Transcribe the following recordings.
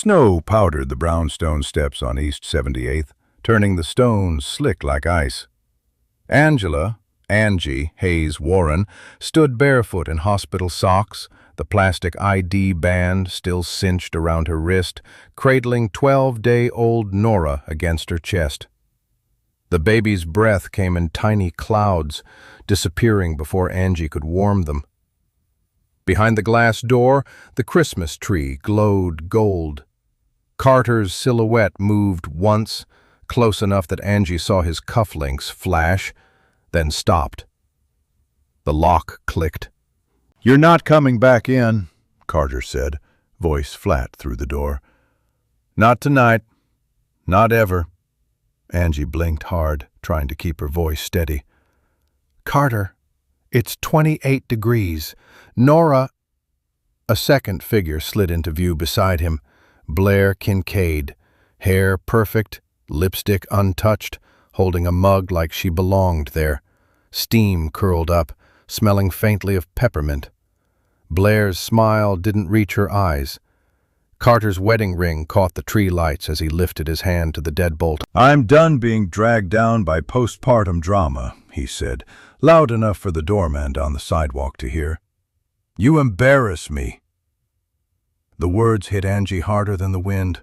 Snow powdered the brownstone steps on East 78th, turning the stones slick like ice. Angie Hayes Warren, stood barefoot in hospital socks, the plastic ID band still cinched around her wrist, cradling 12-day-old Nora against her chest. The baby's breath came in tiny clouds, disappearing before Angie could warm them. Behind the glass door, the Christmas tree glowed gold. Carter's silhouette moved once, close enough that Angie saw his cufflinks flash, then stopped. The lock clicked. "You're not coming back in," Carter said, voice flat through the door. "Not tonight. Not ever." Angie blinked hard, trying to keep her voice steady. "Carter, it's 28 degrees. Nora—" A second figure slid into view beside him. Blair Kincaid, hair perfect, lipstick untouched, holding a mug like she belonged there. Steam curled up, smelling faintly of peppermint. Blair's smile didn't reach her eyes. Carter's wedding ring caught the tree lights as he lifted his hand to the deadbolt. "I'm done being dragged down by postpartum drama," he said, loud enough for the doorman down the sidewalk to hear. "You embarrass me." The words hit Angie harder than the wind.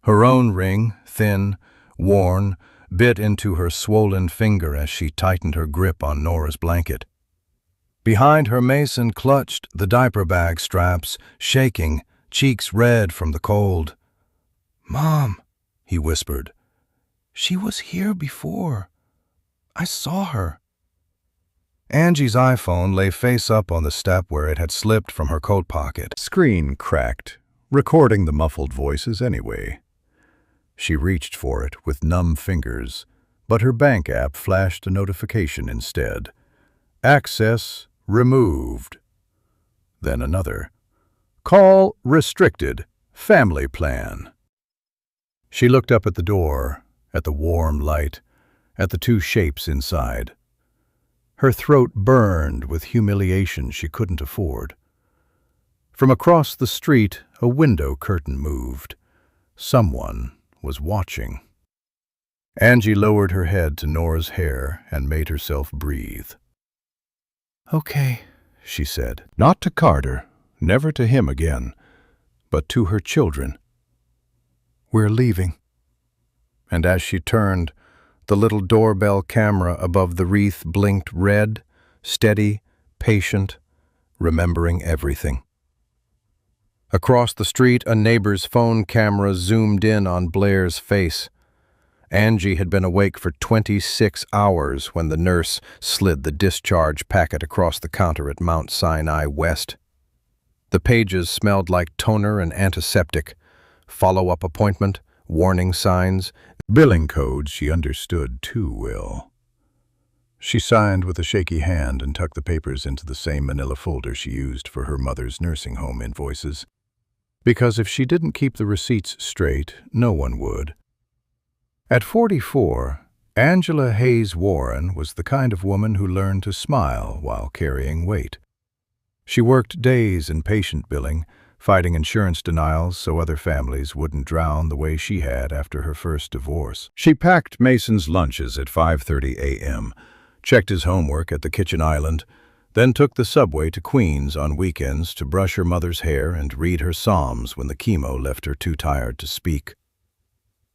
Her own ring, thin, worn, bit into her swollen finger as she tightened her grip on Nora's blanket. Behind her, Mason clutched the diaper bag straps, shaking, cheeks red from the cold. "Mom," he whispered, "she was here before. I saw her." Angie's iPhone lay face up on the step where it had slipped from her coat pocket. Screen cracked, recording the muffled voices anyway. She reached for it with numb fingers, but her bank app flashed a notification instead. "Access removed." Then another. "Call restricted. Family plan." She looked up at the door, at the warm light, at the two shapes inside. Her throat burned with humiliation she couldn't afford. From across the street, a window curtain moved. Someone was watching. Angie lowered her head to Nora's hair and made herself breathe. "Okay," she said. Not to Carter, never to him again, but to her children. "We're leaving." And as she turned, the little doorbell camera above the wreath blinked red, steady, patient, remembering everything. Across the street, a neighbor's phone camera zoomed in on Blair's face. Angie had been awake for 26 hours when the nurse slid the discharge packet across the counter at Mount Sinai West. The pages smelled like toner and antiseptic, follow-up appointment, warning signs, billing codes she understood too well. She signed with a shaky hand and tucked the papers into the same manila folder she used for her mother's nursing home invoices. Because if she didn't keep the receipts straight, no one would. At 44, Angela Hayes Warren was the kind of woman who learned to smile while carrying weight. She worked days in patient billing, fighting insurance denials so other families wouldn't drown the way she had after her first divorce. She packed Mason's lunches at 5:30 a.m., checked his homework at the kitchen island, then took the subway to Queens on weekends to brush her mother's hair and read her psalms when the chemo left her too tired to speak.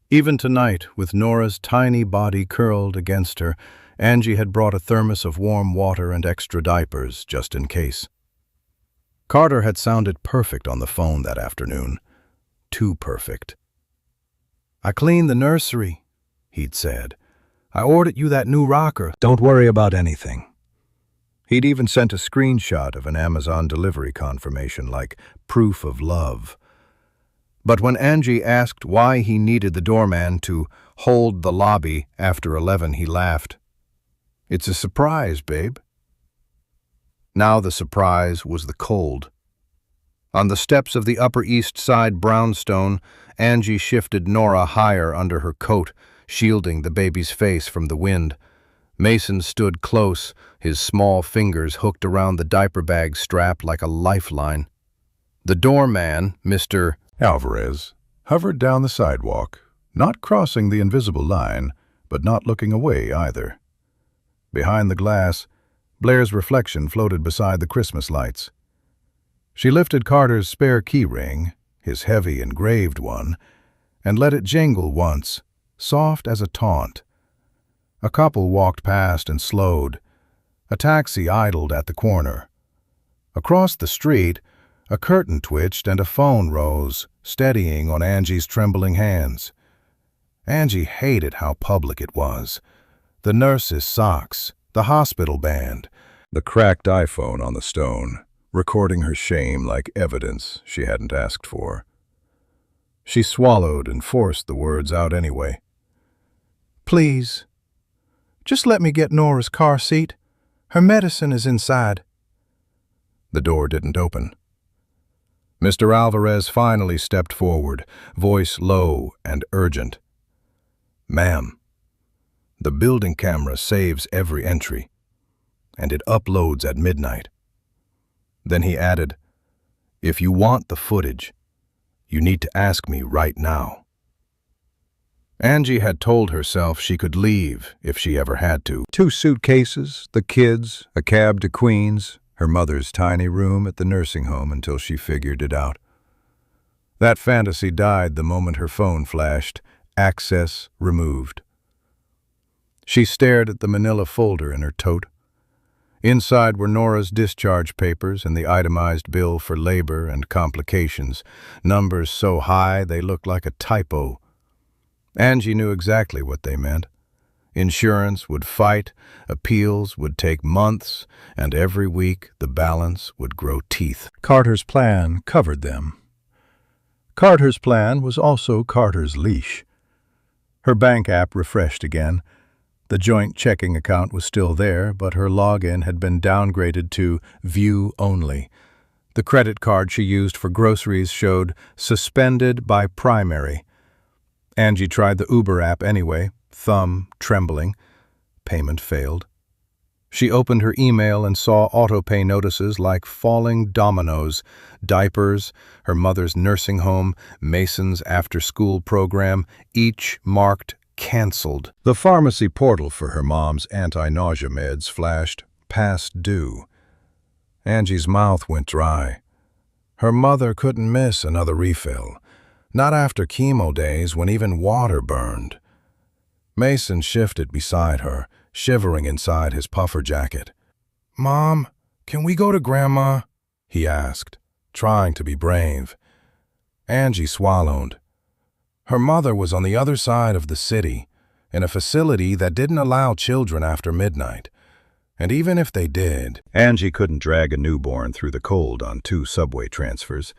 Even tonight, with Nora's tiny body curled against her, Angie had brought a thermos of warm water and extra diapers, just in case. Carter had sounded perfect on the phone that afternoon. Too perfect. "I cleaned the nursery," he'd said. "I ordered you that new rocker. Don't worry about anything." He'd even sent a screenshot of an Amazon delivery confirmation like proof of love. But when Angie asked why he needed the doorman to hold the lobby after 11, he laughed. "It's a surprise, babe." Now the surprise was the cold. On the steps of the Upper East Side brownstone, Angie shifted Nora higher under her coat, shielding the baby's face from the wind. Mason stood close, his small fingers hooked around the diaper bag strap like a lifeline. The doorman, Mr. Alvarez hovered down the sidewalk, not crossing the invisible line, but not looking away either. Behind the glass, Blair's reflection floated beside the Christmas lights. She lifted Carter's spare key ring, his heavy engraved one, and let it jingle once, soft as a taunt. A couple walked past and slowed. A taxi idled at the corner. Across the street, a curtain twitched and a phone rose, steadying on Angie's trembling hands. Angie hated how public it was. The nurse's socks, the hospital band, the cracked iPhone on the stone, recording her shame like evidence she hadn't asked for. She swallowed and forced the words out anyway. Please, just let me get Nora's car seat. Her medicine is inside. The door didn't open. Mr. Alvarez finally stepped forward, voice low and urgent. Ma'am, the building camera saves every entry, and it uploads at midnight. Then he added, if you want the footage, you need to ask me right now. Angie had told herself she could leave if she ever had to. 2 suitcases, the kids, a cab to Queens, her mother's tiny room at the nursing home until she figured it out. That fantasy died the moment her phone flashed, access removed. She stared at the manila folder in her tote. Inside were Nora's discharge papers and the itemized bill for labor and complications, numbers so high they looked like a typo. Angie knew exactly what they meant. Insurance would fight, appeals would take months, and every week the balance would grow teeth. Carter's plan covered them. Carter's plan was also Carter's leash. Her bank app refreshed again. The joint checking account was still there, but her login had been downgraded to view only. The credit card she used for groceries showed suspended by primary. Angie tried the Uber app anyway, thumb trembling. Payment failed. She opened her email and saw autopay notices like falling dominoes, diapers, her mother's nursing home, Mason's after-school program, each marked canceled. The pharmacy portal for her mom's anti-nausea meds flashed past due. Angie's mouth went dry. Her mother couldn't miss another refill, not after chemo days when even water burned. Mason shifted beside her, shivering inside his puffer jacket. "Mom, can we go to Grandma?" he asked, trying to be brave. Angie swallowed. Her mother was on the other side of the city, in a facility that didn't allow children after midnight. And even if they did, Angie couldn't drag a newborn through the cold on 2 subway transfers.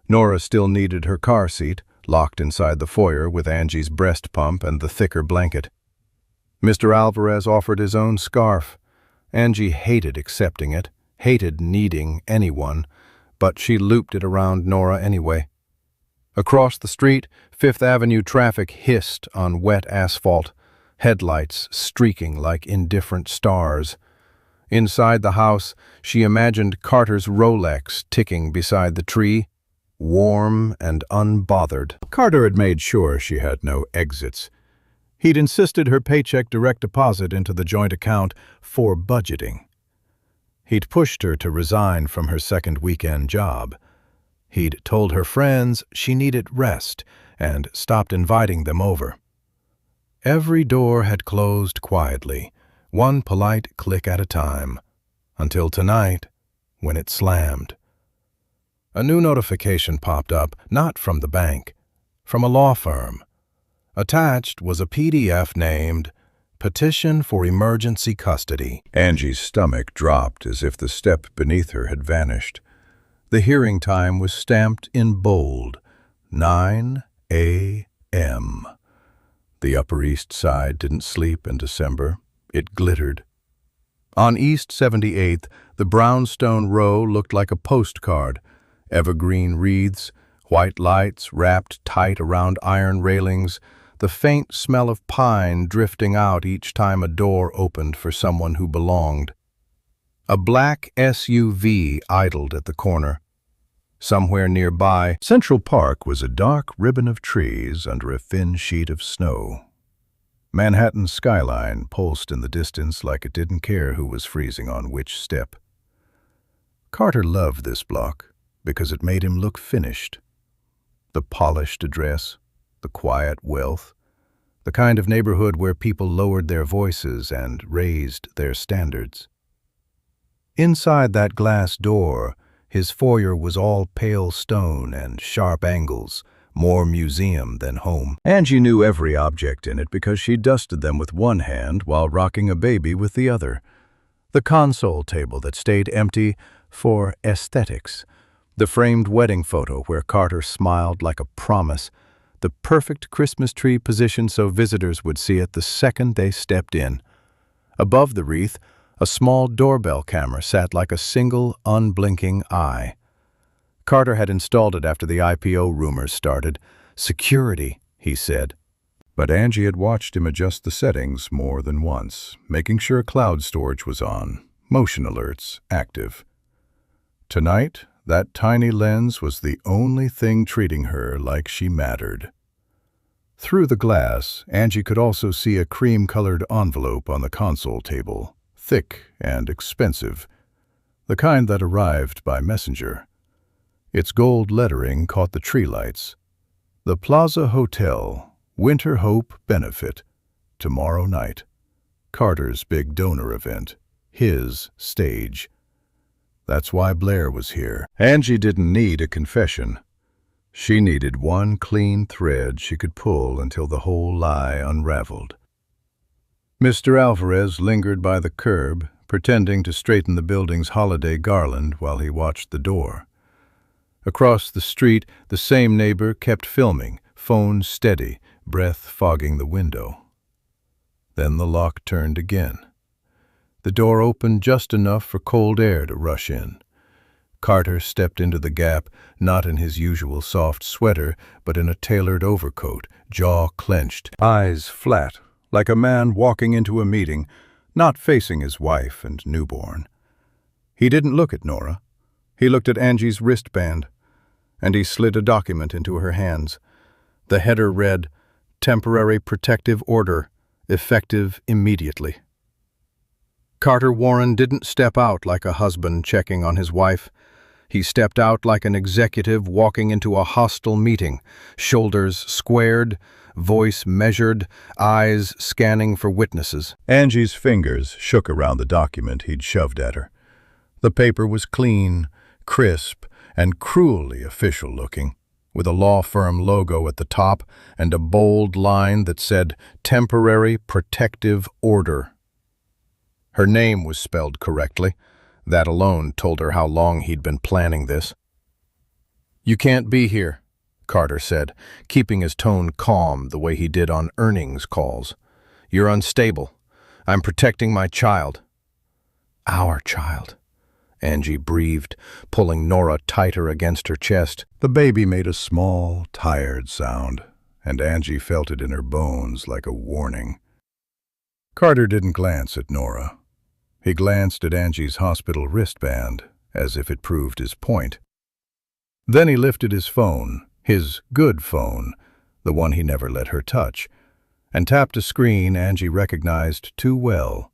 Nora still needed her car seat, locked inside the foyer with Angie's breast pump and the thicker blanket. Mr. Alvarez offered his own scarf. Angie hated accepting it, hated needing anyone, but she looped it around Nora anyway. Across the street, Fifth Avenue traffic hissed on wet asphalt, headlights streaking like indifferent stars. Inside the house, she imagined Carter's Rolex ticking beside the tree, warm and unbothered. Carter had made sure she had no exits. He'd insisted her paycheck direct deposit into the joint account for budgeting. He'd pushed her to resign from her second weekend job. He'd told her friends she needed rest and stopped inviting them over. Every door had closed quietly, one polite click at a time, until tonight, when it slammed. A new notification popped up, not from the bank, from a law firm. Attached was a PDF named Petition for Emergency Custody. Angie's stomach dropped as if the step beneath her had vanished. The hearing time was stamped in bold, 9 a.m. The Upper East Side didn't sleep in December. It glittered. On East 78th, the brownstone row looked like a postcard. Evergreen wreaths, white lights wrapped tight around iron railings, the faint smell of pine drifting out each time a door opened for someone who belonged. A black SUV idled at the corner. Somewhere nearby, Central Park was a dark ribbon of trees under a thin sheet of snow. Manhattan's skyline pulsed in the distance like it didn't care who was freezing on which step. Carter loved this block because it made him look finished. The polished address, the quiet wealth, the kind of neighborhood where people lowered their voices and raised their standards. Inside that glass door, his foyer was all pale stone and sharp angles, more museum than home. Angie knew every object in it because she dusted them with one hand while rocking a baby with the other. The console table that stayed empty for aesthetics, the framed wedding photo where Carter smiled like a promise, the perfect Christmas tree positioned so visitors would see it the second they stepped in. Above the wreath, a small doorbell camera sat like a single, unblinking eye. Carter had installed it after the IPO rumors started. Security, he said. But Angie had watched him adjust the settings more than once, making sure cloud storage was on, motion alerts active. Tonight, that tiny lens was the only thing treating her like she mattered. Through the glass, Angie could also see a cream-colored envelope on the console table, thick and expensive, the kind that arrived by messenger. Its gold lettering caught the tree lights. The Plaza Hotel, Winter Hope Benefit, tomorrow night. Carter's big donor event, his stage. That's why Blair was here. Angie didn't need a confession. She needed one clean thread she could pull until the whole lie unraveled. Mr. Alvarez lingered by the curb, pretending to straighten the building's holiday garland while he watched the door. Across the street, the same neighbor kept filming, phone steady, breath fogging the window. Then the lock turned again. The door opened just enough for cold air to rush in. Carter stepped into the gap, not in his usual soft sweater, but in a tailored overcoat, jaw clenched, eyes flat, like a man walking into a meeting, not facing his wife and newborn. He didn't look at Nora. He looked at Angie's wristband, and he slid a document into her hands. The header read, "Temporary Protective Order, effective immediately." Carter Warren didn't step out like a husband checking on his wife. He stepped out like an executive walking into a hostile meeting, shoulders squared, voice measured, eyes scanning for witnesses. Angie's fingers shook around the document he'd shoved at her. The paper was clean, crisp, and cruelly official-looking, with a law firm logo at the top and a bold line that said, "Temporary Protective Order." Her name was spelled correctly. That alone told her how long he'd been planning this. "You can't be here," Carter said, keeping his tone calm the way he did on earnings calls. "You're unstable. I'm protecting my child." "Our child," Angie breathed, pulling Nora tighter against her chest. The baby made a small, tired sound, and Angie felt it in her bones like a warning. Carter didn't glance at Nora. He glanced at Angie's hospital wristband, as if it proved his point. Then he lifted his phone, his good phone, the one he never let her touch, and tapped a screen Angie recognized too well,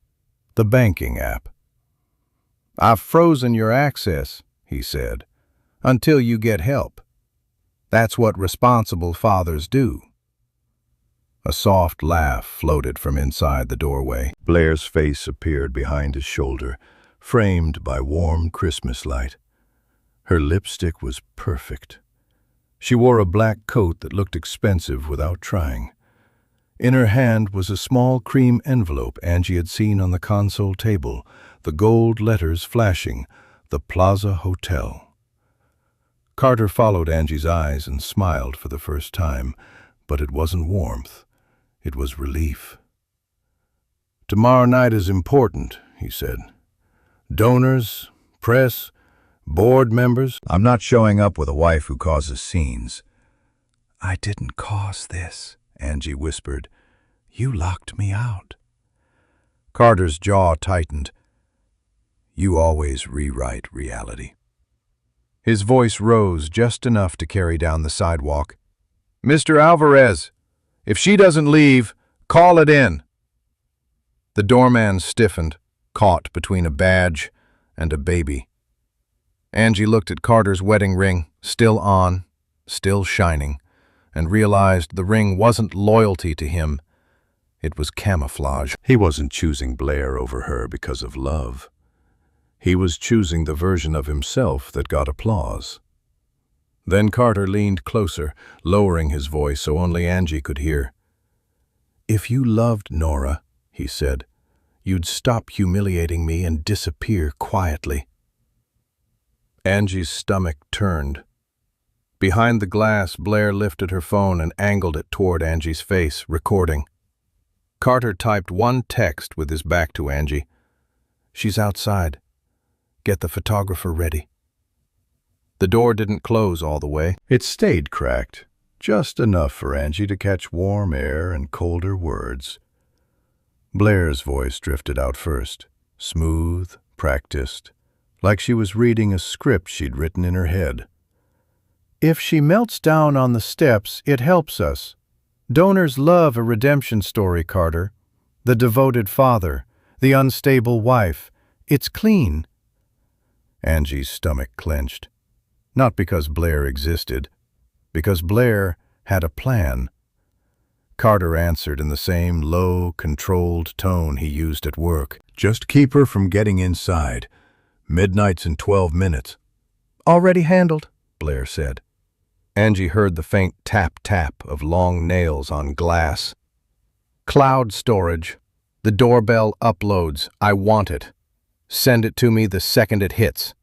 the banking app. "I've frozen your access," he said, "until you get help. That's what responsible fathers do." A soft laugh floated from inside the doorway. Blair's face appeared behind his shoulder, framed by warm Christmas light. Her lipstick was perfect. She wore a black coat that looked expensive without trying. In her hand was a small cream envelope Angie had seen on the console table, the gold letters flashing, "The Plaza Hotel." Carter followed Angie's eyes and smiled for the first time, but it wasn't warmth. It was relief. "Tomorrow night is important," he said. "Donors, press, board members." "I'm not showing up with a wife who causes scenes." "I didn't cause this," Angie whispered. "You locked me out." Carter's jaw tightened. "You always rewrite reality." His voice rose just enough to carry down the sidewalk. "Mr. Alvarez, if she doesn't leave, call it in." The doorman stiffened, caught between a badge and a baby. Angie looked at Carter's wedding ring, still on, still shining, and realized the ring wasn't loyalty to him. It was camouflage. He wasn't choosing Blair over her because of love. He was choosing the version of himself that got applause. Then Carter leaned closer, lowering his voice so only Angie could hear. "If you loved Nora," he said, "you'd stop humiliating me and disappear quietly." Angie's stomach turned. Behind the glass, Blair lifted her phone and angled it toward Angie's face, recording. Carter typed one text with his back to Angie. "She's outside. Get the photographer ready." The door didn't close all the way. It stayed cracked, just enough for Angie to catch warm air and colder words. Blair's voice drifted out first, smooth, practiced, like she was reading a script she'd written in her head. "If she melts down on the steps, it helps us. Donors love a redemption story, Carter. The devoted father, the unstable wife. It's clean." Angie's stomach clenched. Not because Blair existed, because Blair had a plan. Carter answered in the same low, controlled tone he used at work. "Just keep her from getting inside. Midnight's in 12 minutes. "Already handled," Blair said. Angie heard the faint tap-tap of long nails on glass. "Cloud storage. The doorbell uploads. I want it. Send it to me the second it hits."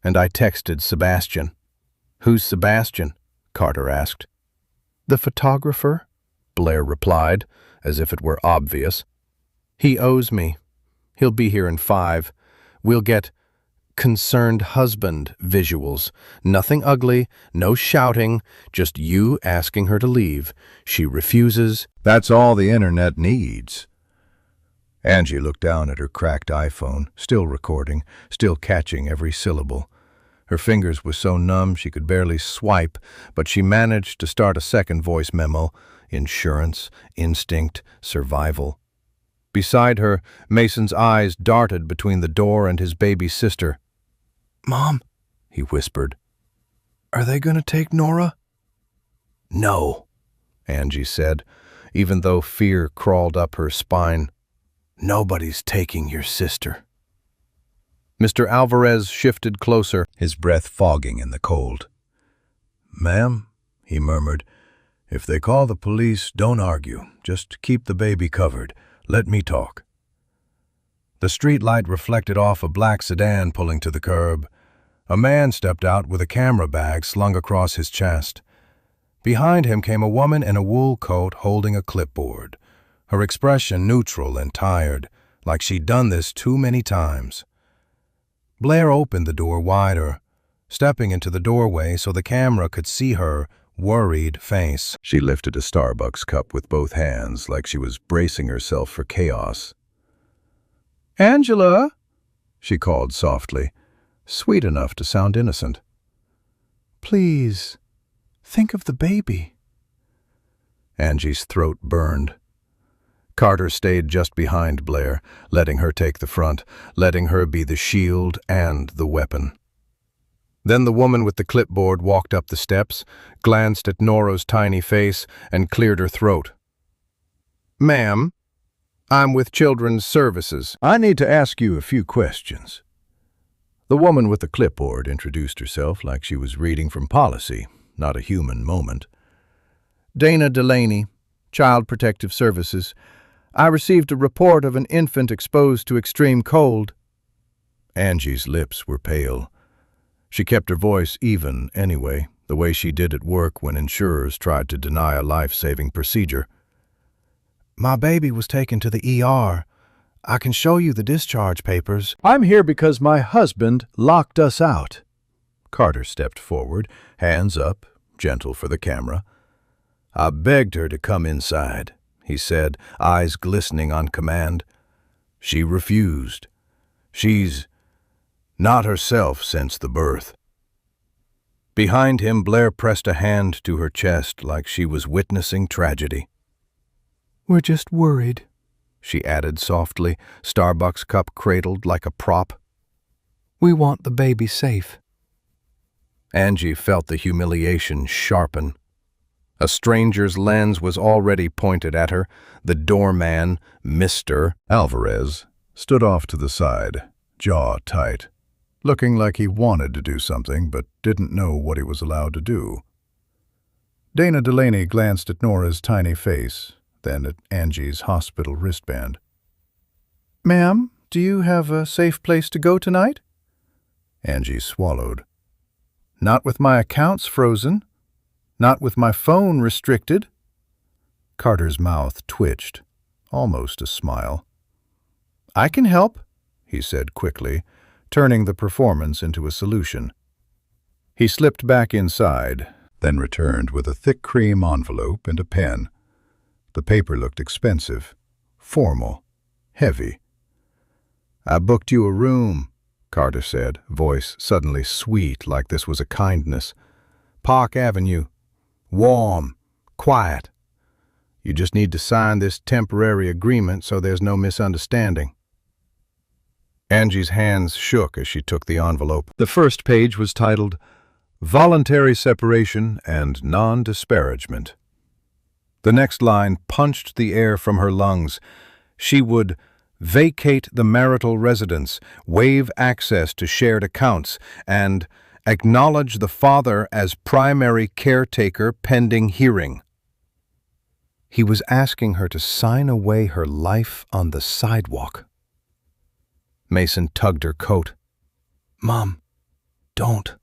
And I texted Sebastian. "Who's Sebastian?" Carter asked. "The photographer," Blair replied, as if it were obvious. "He owes me. He'll be here in 5. We'll get concerned husband visuals. Nothing ugly, no shouting, just you asking her to leave. She refuses." That's all the internet needs. Angie looked down at her cracked iPhone, still recording, still catching every syllable. Her fingers were so numb she could barely swipe, but she managed to start a second voice memo. Insurance, instinct, survival. Beside her, Mason's eyes darted between the door and his baby sister. "Mom," he whispered, "are they going to take Nora?" "No," Angie said, even though fear crawled up her spine. "Nobody's taking your sister." Mr. Alvarez shifted closer, his breath fogging in the cold. "Ma'am," he murmured, "if they call the police, don't argue. Just keep the baby covered. Let me talk." The streetlight reflected off a black sedan pulling to the curb. A man stepped out with a camera bag slung across his chest. Behind him came a woman in a wool coat holding a clipboard, her expression neutral and tired, like she'd done this too many times. Blair opened the door wider, stepping into the doorway so the camera could see her worried face. She lifted a Starbucks cup with both hands like she was bracing herself for chaos. "Angela," she called softly, sweet enough to sound innocent. "Please, think of the baby." Angie's throat burned. Carter stayed just behind Blair, letting her take the front, letting her be the shield and the weapon. Then the woman with the clipboard walked up the steps, glanced at Nora's tiny face, and cleared her throat. "Ma'am, I'm with Children's Services. I need to ask you a few questions." The woman with the clipboard introduced herself like she was reading from policy, not a human moment. "Dana Delaney, Child Protective Services. I received a report of an infant exposed to extreme cold." Angie's lips were pale. She kept her voice even anyway, the way she did at work when insurers tried to deny a life-saving procedure. "My baby was taken to the ER. I can show you the discharge papers." "I'm here because my husband locked us out." Carter stepped forward, hands up, gentle for the camera. "I begged her to come inside," he said, eyes glistening on command. "She refused. She's not herself since the birth." Behind him, Blair pressed a hand to her chest like she was witnessing tragedy. "We're just worried," she added softly, Starbucks cup cradled like a prop. "We want the baby safe." Angie felt the humiliation sharpen. A stranger's lens was already pointed at her. The doorman, Mr. Alvarez stood off to the side, jaw tight, looking like he wanted to do something but didn't know what he was allowed to do. Dana Delaney glanced at Nora's tiny face, then at Angie's hospital wristband. "Ma'am, do you have a safe place to go tonight?" Angie swallowed. "Not with my accounts frozen. Not with my phone restricted." Carter's mouth twitched, almost a smile. "I can help," he said quickly, turning the performance into a solution. He slipped back inside, then returned with a thick cream envelope and a pen. The paper looked expensive, formal, heavy. "I booked you a room," Carter said, voice suddenly sweet like this was a kindness. "Park Avenue. Warm. Quiet. You just need to sign this temporary agreement so there's no misunderstanding." Angie's hands shook as she took the envelope. The first page was titled, "Voluntary Separation and Non-Disparagement." The next line punched the air from her lungs. She would vacate the marital residence, waive access to shared accounts, and acknowledge the father as primary caretaker pending hearing. He was asking her to sign away her life on the sidewalk. Mason tugged her coat. "Mom, don't,"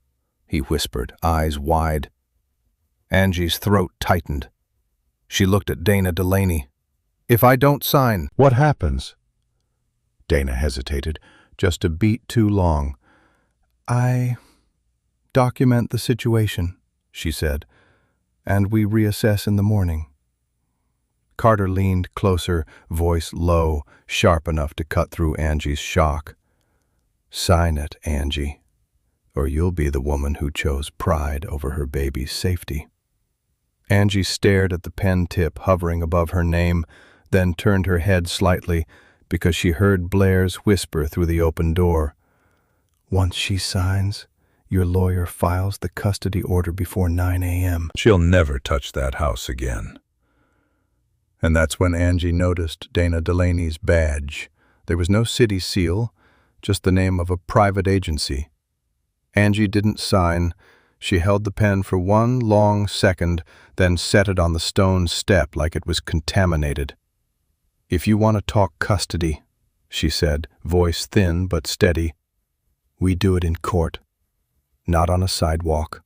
he whispered, eyes wide. Angie's throat tightened. She looked at Dana Delaney. "If I don't sign, what happens?" Dana hesitated, just a beat too long. "I document the situation," she said, "and we reassess in the morning." Carter leaned closer, voice low, sharp enough to cut through Angie's shock. "Sign it, Angie, or you'll be the woman who chose pride over her baby's safety." Angie stared at the pen tip hovering above her name, then turned her head slightly because she heard Blair's whisper through the open door. "Once she signs, your lawyer files the custody order before 9 a.m. She'll never touch that house again. And that's when Angie noticed Dana Delaney's badge. There was no city seal, just the name of a private agency. Angie didn't sign. She held the pen for one long second, then set it on the stone step like it was contaminated. "If you want to talk custody," she said, voice thin but steady, "we do it in court. Not on a sidewalk.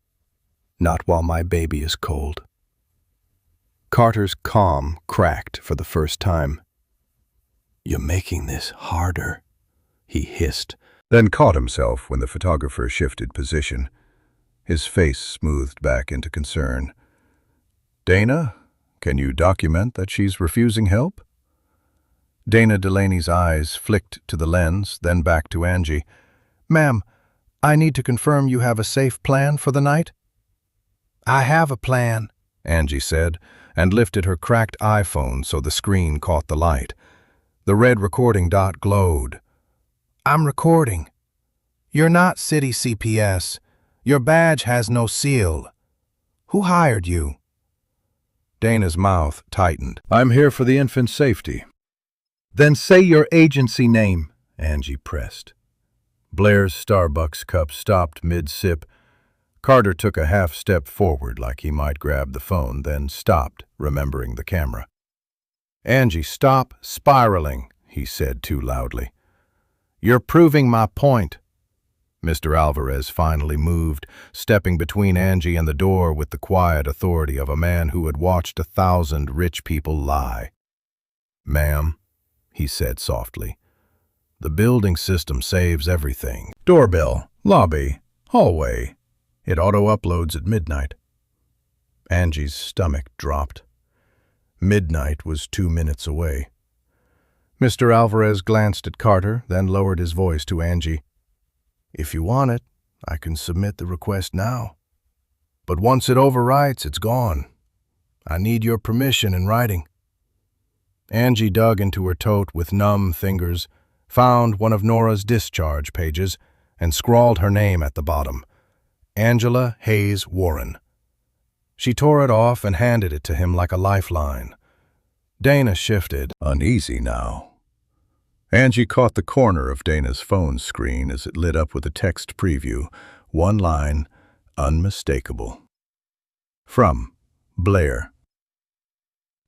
Not while my baby is cold." Carter's calm cracked for the first time. "You're making this harder," he hissed, then caught himself when the photographer shifted position. His face smoothed back into concern. "Dana, can you document that she's refusing help?" Dana Delaney's eyes flicked to the lens, then back to Angie. "Ma'am, I need to confirm you have a safe plan for the night?" "I have a plan," Angie said, and lifted her cracked iPhone so the screen caught the light. The red recording dot glowed. "I'm recording. You're not City CPS. Your badge has no seal. Who hired you?" Dana's mouth tightened. "I'm here for the infant's safety." "Then say your agency name," Angie pressed. Blair's Starbucks cup stopped mid-sip. Carter took a half step forward like he might grab the phone, then stopped, remembering the camera. "Angie, stop spiraling," he said too loudly. "You're proving my point." Mr. Alvarez finally moved, stepping between Angie and the door with the quiet authority of a man who had watched 1,000 rich people lie. "Ma'am," he said softly, "the building system saves everything. Doorbell, lobby, hallway. It auto-uploads at midnight." Angie's stomach dropped. Midnight was 2 minutes away. Mr. Alvarez glanced at Carter, then lowered his voice to Angie. "If you want it, I can submit the request now." but once it overwrites, it's gone. I need your permission in writing." Angie dug into her tote with numb fingers, found one of Nora's discharge pages, and scrawled her name at the bottom, Angela Hayes Warren. She tore it off and handed it to him like a lifeline. Dana shifted, uneasy now. Angie caught the corner of Dana's phone screen as it lit up with a text preview. One line, unmistakable. From Blair.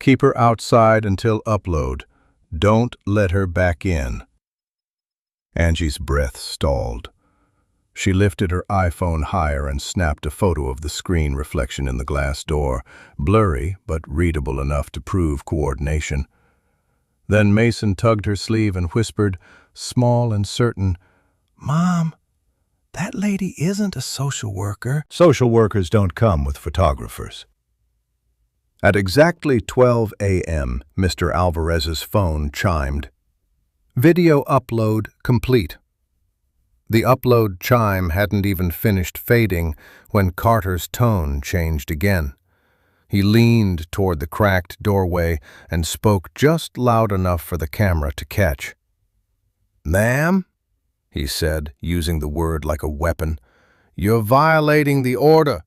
"Keep her outside until upload. Don't let her back in." Angie's breath stalled. She lifted her iPhone higher and snapped a photo of the screen reflection in the glass door, blurry but readable enough to prove coordination. Then Mason tugged her sleeve and whispered, small and certain, "Mom, that lady isn't a social worker." Social workers don't come with photographers. At exactly 12 a.m., Mr. Alvarez's phone chimed. "Video upload complete." The upload chime hadn't even finished fading when Carter's tone changed again. He leaned toward the cracked doorway and spoke just loud enough for the camera to catch. "Ma'am," he said, using the word like a weapon, "you're violating the order.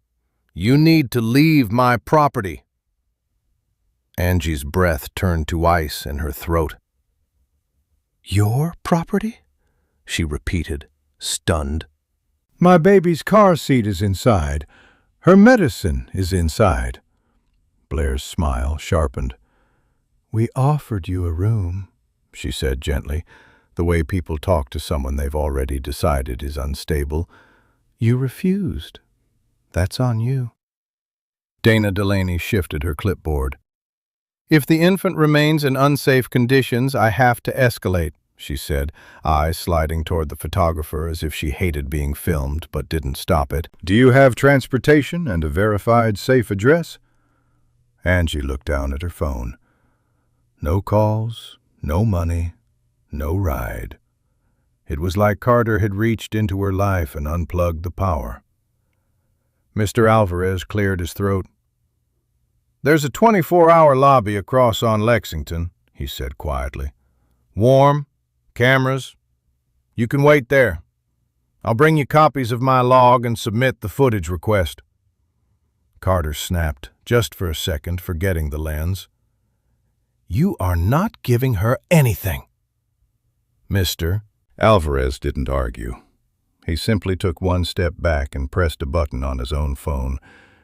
You need to leave my property." Angie's breath turned to ice in her throat. "Your property?" she repeated, stunned. "My baby's car seat is inside. Her medicine is inside." Blair's smile sharpened. "We offered you a room," she said gently, the way people talk to someone they've already decided is unstable. "You refused. That's on you." Dana Delaney shifted her clipboard. "If the infant remains in unsafe conditions, I have to escalate," she said, eyes sliding toward the photographer as if she hated being filmed but didn't stop it. "Do you have transportation and a verified safe address?" Angie looked down at her phone. No calls, no money, no ride. It was like Carter had reached into her life and unplugged the power. Mr. Alvarez cleared his throat. "There's a 24-hour lobby across on Lexington," he said quietly. "Warm, cameras. You can wait there. I'll bring you copies of my log and submit the footage request." Carter snapped, just for a second, forgetting the lens. "You are not giving her anything." "Mr." Alvarez didn't argue. He simply took one step back and pressed a button on his own phone,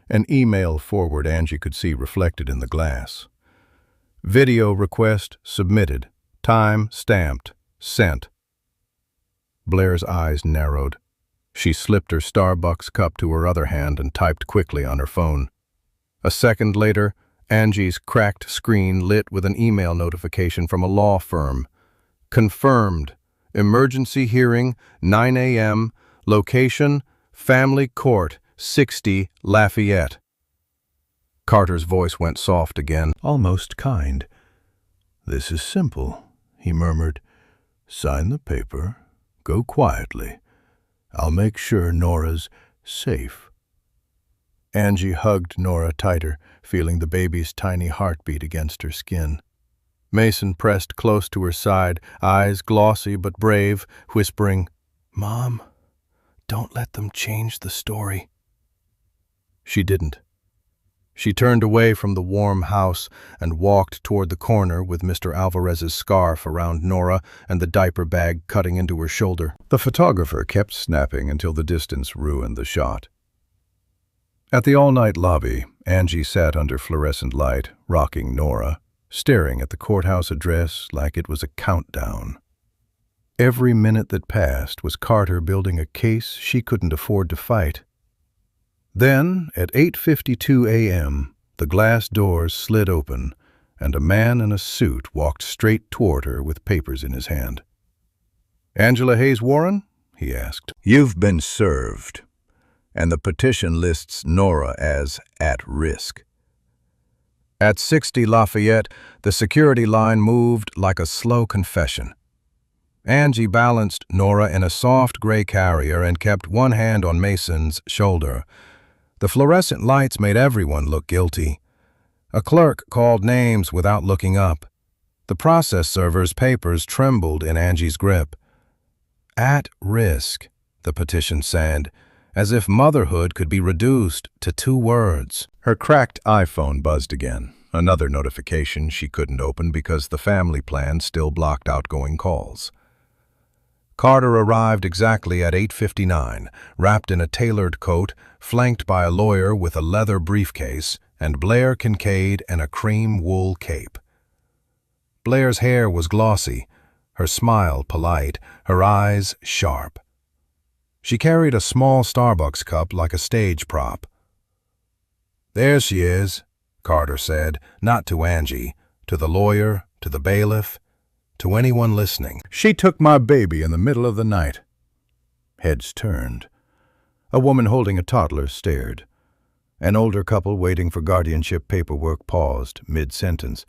an email forward Angie could see reflected in the glass. "Video request submitted. Time stamped. Sent." Blair's eyes narrowed. She slipped her Starbucks cup to her other hand and typed quickly on her phone. A second later, Angie's cracked screen lit with an email notification from a law firm. "Confirmed. Emergency hearing, 9 a.m. Location, Family Court, 60 Lafayette." Carter's voice went soft again, almost kind. "This is simple," he murmured. "Sign the paper. Go quietly. I'll make sure Nora's safe." Angie hugged Nora tighter, feeling the baby's tiny heartbeat against her skin. Mason pressed close to her side, eyes glossy but brave, whispering, "Mom, don't let them change the story." She didn't. She turned away from the warm house and walked toward the corner with Mr. Alvarez's scarf around Nora and the diaper bag cutting into her shoulder. The photographer kept snapping until the distance ruined the shot. At the all-night lobby, Angie sat under fluorescent light, rocking Nora, staring at the courthouse address like it was a countdown. Every minute that passed was Carter building a case she couldn't afford to fight. Then, at 8:52 a.m., the glass doors slid open, and a man in a suit walked straight toward her with papers in his hand. "Angela Hayes Warren?" he asked. "You've been served, and the petition lists Nora as at risk." At 60 Lafayette, the security line moved like a slow confession. Angie balanced Nora in a soft gray carrier and kept one hand on Mason's shoulder. The fluorescent lights made everyone look guilty. A clerk called names without looking up. The process server's papers trembled in Angie's grip. At risk, the petition said, as if motherhood could be reduced to 2 words. Her cracked iPhone buzzed again, another notification she couldn't open because the family plan still blocked outgoing calls. Carter arrived exactly at 8:59, wrapped in a tailored coat, flanked by a lawyer with a leather briefcase, and Blair Kincaid in a cream wool cape. Blair's hair was glossy, her smile polite, her eyes sharp. She carried a small Starbucks cup like a stage prop. "There she is," Carter said, not to Angie, to the lawyer, to the bailiff, to anyone listening. "She took my baby in the middle of the night." Heads turned. A woman holding a toddler stared. An older couple waiting for guardianship paperwork paused mid-sentence.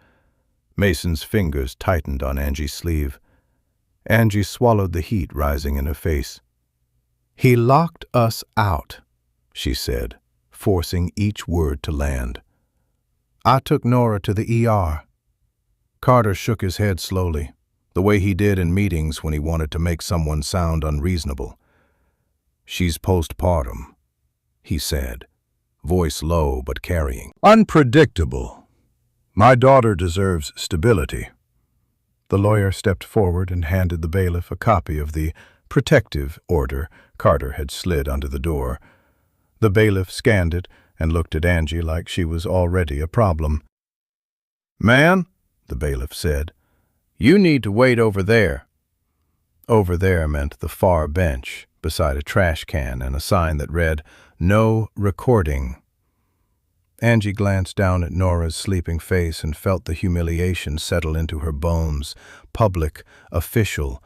Mason's fingers tightened on Angie's sleeve. Angie swallowed the heat rising in her face. "He locked us out," she said, forcing each word to land. "I took Nora to the ER. Carter shook his head slowly, the way he did in meetings when he wanted to make someone sound unreasonable. "She's postpartum," he said, voice low but carrying. "Unpredictable. My daughter deserves stability." The lawyer stepped forward and handed the bailiff a copy of the protective order Carter had slid under the door. The bailiff scanned it and looked at Angie like she was already a problem. "Man," the bailiff said, "you need to wait over there." Over there meant the far bench, beside a trash can and a sign that read, "No recording." Angie glanced down at Nora's sleeping face and felt the humiliation settle into her bones, public, official,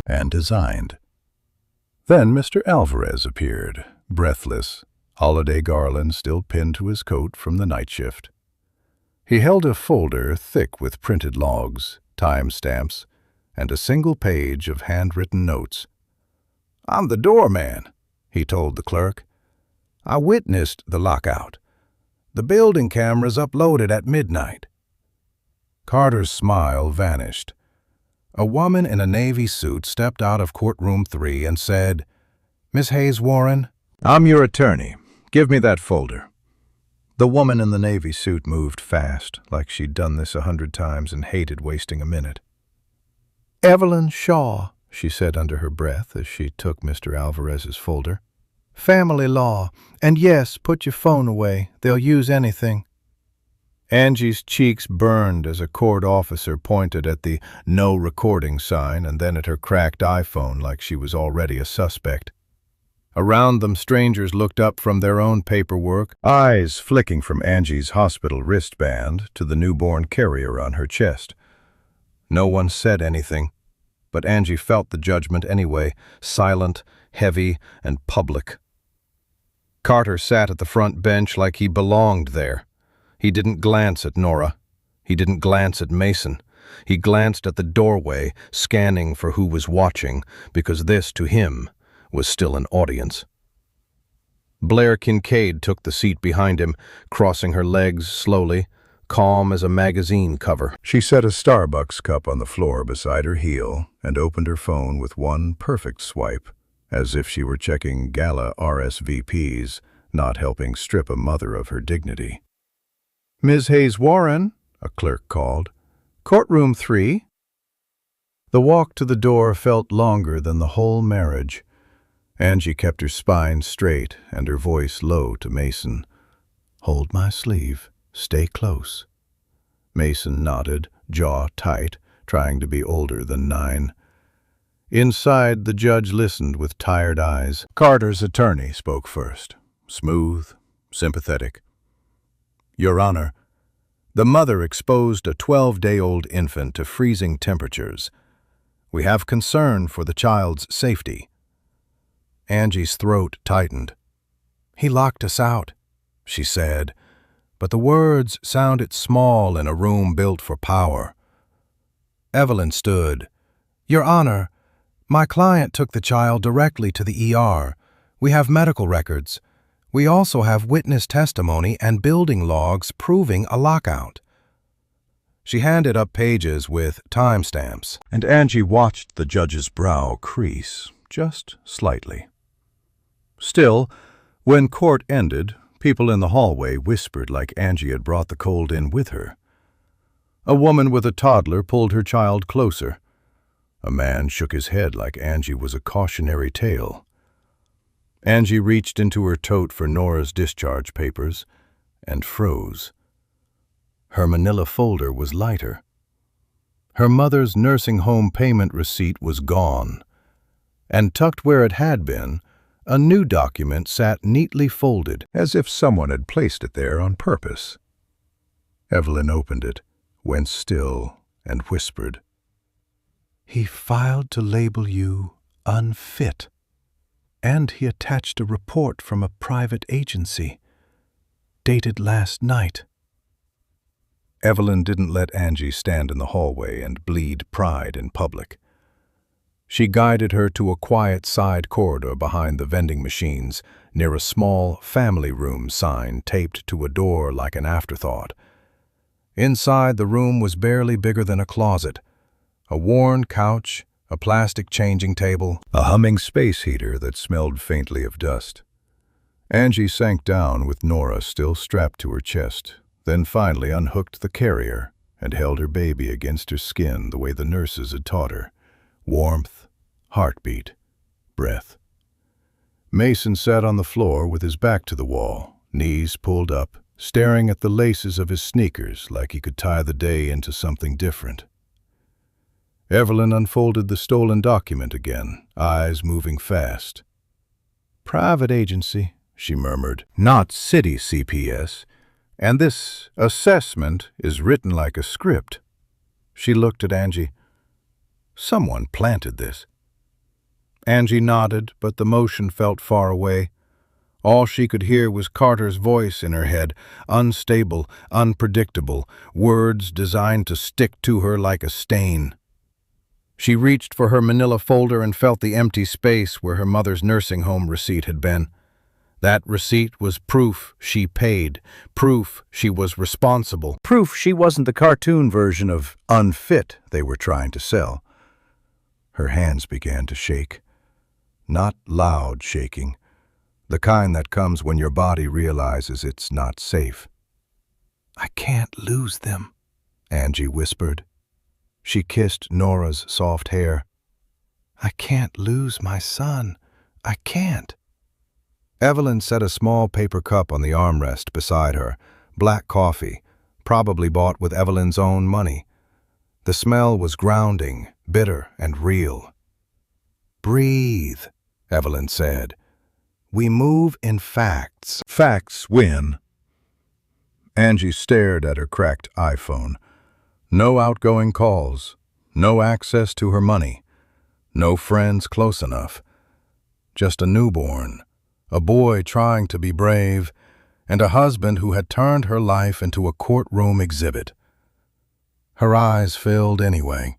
and designed. Then Mr. Alvarez appeared, breathless, holiday garland still pinned to his coat from the night shift. He held a folder thick with printed logs, timestamps, and a single page of handwritten notes. "I'm the doorman," he told the clerk. "I witnessed the lockout. The building cameras uploaded at midnight." Carter's smile vanished. A woman in a navy suit stepped out of courtroom 3 and said, "Miss Hayes Warren?" "I'm your attorney. Give me that folder." The woman in the navy suit moved fast, like she'd done this 100 times and hated wasting a minute. "Evelyn Shaw," she said under her breath as she took Mr. Alvarez's folder. "Family law. And yes, put your phone away. They'll use anything." Angie's cheeks burned as a court officer pointed at the "no recording" sign and then at her cracked iPhone like she was already a suspect. Around them, strangers looked up from their own paperwork, eyes flicking from Angie's hospital wristband to the newborn carrier on her chest. No one said anything, but Angie felt the judgment anyway, silent, heavy, and public. Carter sat at the front bench like he belonged there. He didn't glance at Nora. He didn't glance at Mason. He glanced at the doorway, scanning for who was watching, because this, to him, was still an audience. Blair Kincaid took the seat behind him, crossing her legs slowly, calm as a magazine cover. She set a Starbucks cup on the floor beside her heel and opened her phone with one perfect swipe, as if she were checking gala RSVPs, not helping strip a mother of her dignity. "Ms. Hayes Warren," a clerk called. "Courtroom 3. The walk to the door felt longer than the whole marriage. Angie kept her spine straight and her voice low to Mason. "Hold my sleeve. Stay close." Mason nodded, jaw tight, trying to be older than 9. Inside, the judge listened with tired eyes. Carter's attorney spoke first, smooth, sympathetic. "Your Honor, the mother exposed a 12-day-old infant to freezing temperatures. We have concern for the child's safety." Angie's throat tightened. "He locked us out," she said, but the words sounded small in a room built for power. Evelyn stood. "Your Honor, my client took the child directly to the ER. We have medical records. We also have witness testimony and building logs proving a lockout." She handed up pages with timestamps. And Angie watched the judge's brow crease, just slightly. Still, when court ended, people in the hallway whispered like Angie had brought the cold in with her. A woman with a toddler pulled her child closer. A man shook his head like Angie was a cautionary tale. Angie reached into her tote for Nora's discharge papers and froze. Her manila folder was lighter. Her mother's nursing home payment receipt was gone, and tucked where it had been, a new document sat neatly folded, as if someone had placed it there on purpose. Evelyn opened it, went still, and whispered, "He filed to label you unfit, and he attached a report from a private agency, dated last night." Evelyn didn't let Angie stand in the hallway and bleed pride in public. She guided her to a quiet side corridor behind the vending machines, near a small family room sign taped to a door like an afterthought. Inside, the room was barely bigger than a closet. A worn couch, a plastic changing table, a humming space heater that smelled faintly of dust. Angie sank down with Nora still strapped to her chest, then finally unhooked the carrier and held her baby against her skin the way the nurses had taught her. Warmth, heartbeat, breath. Mason sat on the floor with his back to the wall, knees pulled up, staring at the laces of his sneakers like he could tie the day into something different. Evelyn unfolded the stolen document again, eyes moving fast. "Private agency," she murmured, "not city CPS. And this assessment is written like a script." She looked at Angie. "Someone planted this." Angie nodded, but the motion felt far away. All she could hear was Carter's voice in her head, unstable, unpredictable, words designed to stick to her like a stain. She reached for her manila folder and felt the empty space where her mother's nursing home receipt had been. That receipt was proof she paid, proof she was responsible, proof she wasn't the cartoon version of unfit they were trying to sell. Her hands began to shake. Not loud shaking, the kind that comes when your body realizes it's not safe. "I can't lose them," Angie whispered. She kissed Nora's soft hair. "I can't lose my son. I can't." Evelyn set a small paper cup on the armrest beside her, black coffee, probably bought with Evelyn's own money. The smell was grounding, bitter, and real. "Breathe," Evelyn said. "We move in facts. Facts win." Angie stared at her cracked iPhone. No outgoing calls, no access to her money, no friends close enough. Just a newborn, a boy trying to be brave, and a husband who had turned her life into a courtroom exhibit. Her eyes filled anyway.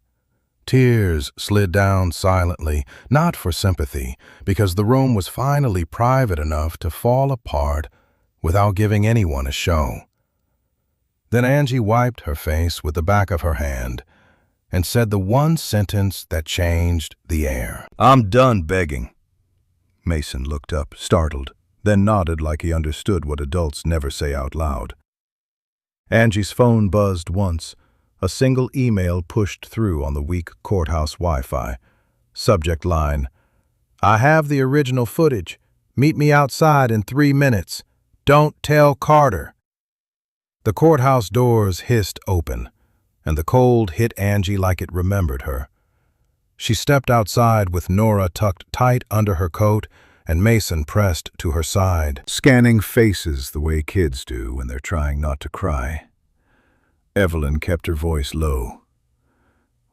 Tears slid down silently, not for sympathy, because the room was finally private enough to fall apart without giving anyone a show. Then Angie wiped her face with the back of her hand and said the one sentence that changed the air. "I'm done begging." Mason looked up, startled, then nodded like he understood what adults never say out loud. Angie's phone buzzed once. A single email pushed through on the weak courthouse Wi-Fi. Subject line, "I have the original footage. Meet me outside in 3 minutes. Don't tell Carter." The courthouse doors hissed open, and the cold hit Angie like it remembered her. She stepped outside with Nora tucked tight under her coat and Mason pressed to her side, scanning faces the way kids do when they're trying not to cry. Evelyn kept her voice low.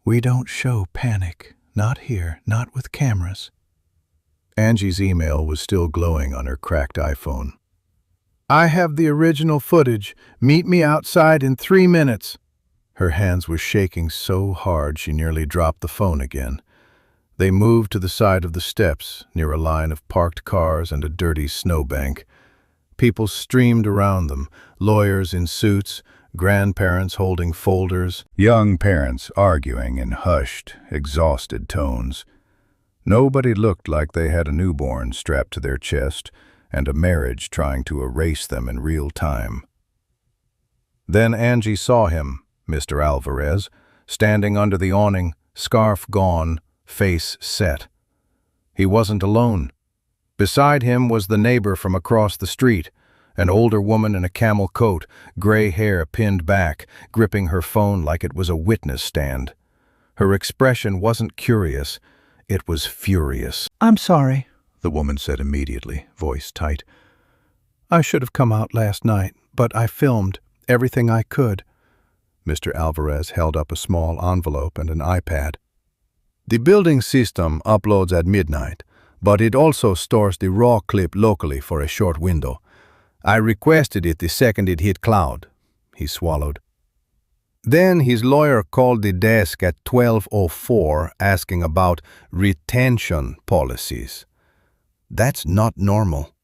"We don't show panic, not here, not with cameras." Angie's email was still glowing on her cracked iPhone. "I have the original footage. Meet me outside in 3 minutes. Her hands were shaking so hard she nearly dropped the phone again. They moved to the side of the steps, near a line of parked cars and a dirty snowbank. People streamed around them, lawyers in suits, grandparents holding folders, young parents arguing in hushed, exhausted tones. Nobody looked like they had a newborn strapped to their chest and a marriage trying to erase them in real time. Then Angie saw him, Mr. Alvarez, standing under the awning, scarf gone, face set. He wasn't alone. Beside him was the neighbor from across the street, an older woman in a camel coat, gray hair pinned back, gripping her phone like it was a witness stand. Her expression wasn't curious, it was furious. "I'm sorry," the woman said immediately, voice tight. "I should have come out last night, but I filmed everything I could." Mr. Alvarez held up a small envelope and an iPad. "The building system uploads at midnight, but it also stores the raw clip locally for a short window. I requested it the second it hit cloud." He swallowed. "Then his lawyer called the desk at 12:04 asking about retention policies. That's not normal."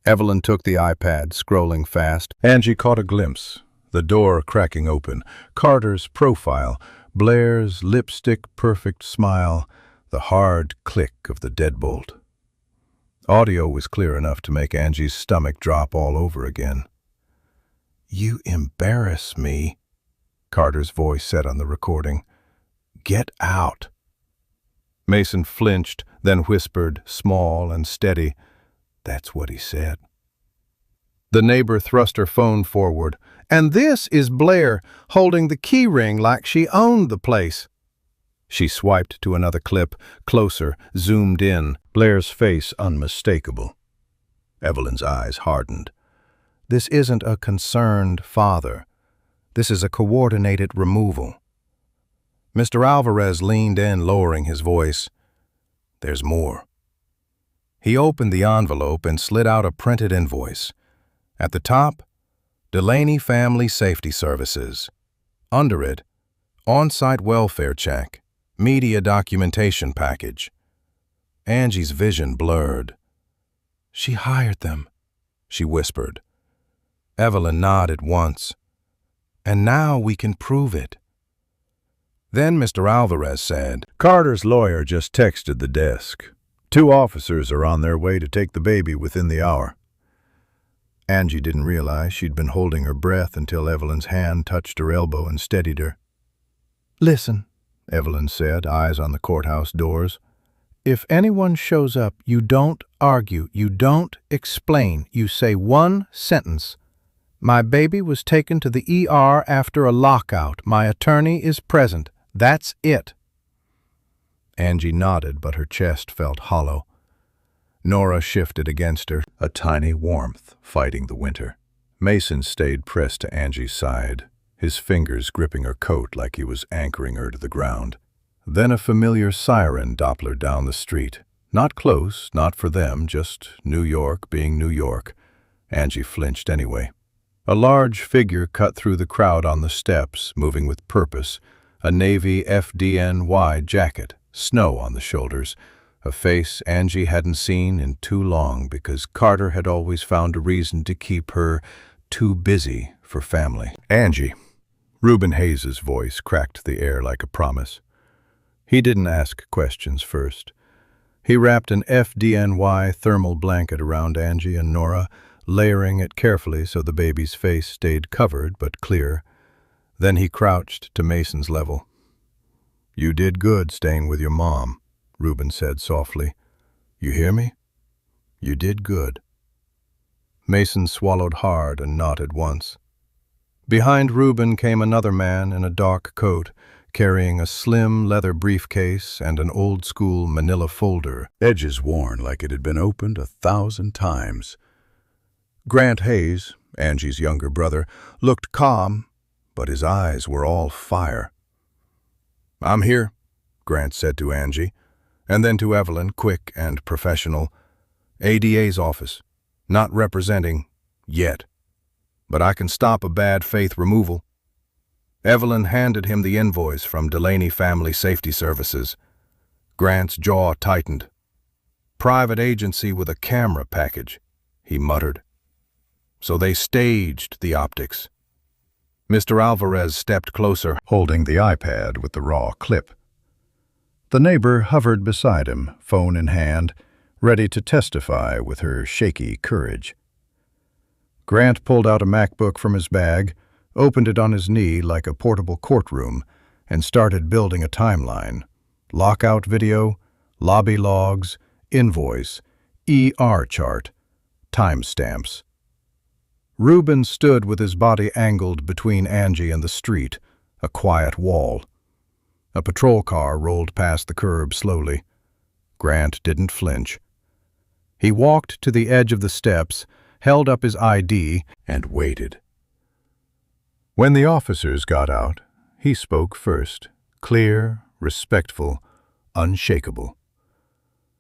Evelyn took the iPad, scrolling fast. Angie caught a glimpse, the door cracking open, Carter's profile, Blair's lipstick-perfect smile, the hard click of the deadbolt. Audio was clear enough to make Angie's stomach drop all over again. "You embarrass me," Carter's voice said on the recording. "Get out." Mason flinched, then whispered, small and steady, "That's what he said." The neighbor thrust her phone forward. "And this is Blair, holding the key ring like she owned the place." She swiped to another clip, closer, zoomed in, Blair's face unmistakable. Evelyn's eyes hardened. "This isn't a concerned father. This is a coordinated removal." Mr. Alvarez leaned in, lowering his voice. "There's more." He opened the envelope and slid out a printed invoice. At the top, Delaney Family Safety Services. Under it, on-site welfare check, media documentation package. Angie's vision blurred. "She hired them," she whispered. Evelyn nodded once. "And now we can prove it." Then Mr. Alvarez said, "Carter's lawyer just texted the desk. 2 officers are on their way to take the baby within the hour." Angie didn't realize she'd been holding her breath until Evelyn's hand touched her elbow and steadied her. "Listen," Evelyn said, eyes on the courthouse doors. "if anyone shows up, you don't argue, you don't explain, you say one sentence. My baby was taken to the ER after a lockout. My attorney is present. That's it." Angie nodded, but her chest felt hollow. Nora shifted against her, a tiny warmth fighting the winter. Mason stayed pressed to Angie's side, his fingers gripping her coat like he was anchoring her to the ground. Then a familiar siren dopplered down the street. Not close, not for them, just New York being New York. Angie flinched anyway. A large figure cut through the crowd on the steps, moving with purpose, a navy FDNY jacket, snow on the shoulders, a face Angie hadn't seen in too long because Carter had always found a reason to keep her too busy for family. "Angie." Reuben Hayes's voice cracked the air like a promise. He didn't ask questions first. He wrapped an FDNY thermal blanket around Angie and Nora, layering it carefully so the baby's face stayed covered but clear. Then he crouched to Mason's level. "You did good staying with your mom," Reuben said softly. "You hear me? You did good." Mason swallowed hard and nodded once. Behind Reuben came another man in a dark coat, carrying a slim leather briefcase and an old-school manila folder, edges worn like it had been opened 1,000 times. Grant Hayes, Angie's younger brother, looked calm, but his eyes were all fire. "I'm here," Grant said to Angie, and then to Evelyn, quick and professional. "ADA's office. Not representing, yet. But I can stop a bad faith removal." Evelyn handed him the invoice from Delaney Family Safety Services. Grant's jaw tightened. "Private agency with a camera package," he muttered. So they staged the optics. Mr. Alvarez stepped closer, holding the iPad with the raw clip. The neighbor hovered beside him, phone in hand, ready to testify with her shaky courage. Grant pulled out a MacBook from his bag, opened it on his knee like a portable courtroom, and started building a timeline. Lockout video, lobby logs, invoice, ER chart, timestamps. Reuben stood with his body angled between Angie and the street, a quiet wall. A patrol car rolled past the curb slowly. Grant didn't flinch. He walked to the edge of the steps, held up his ID, and waited. When the officers got out, he spoke first, clear, respectful, unshakable.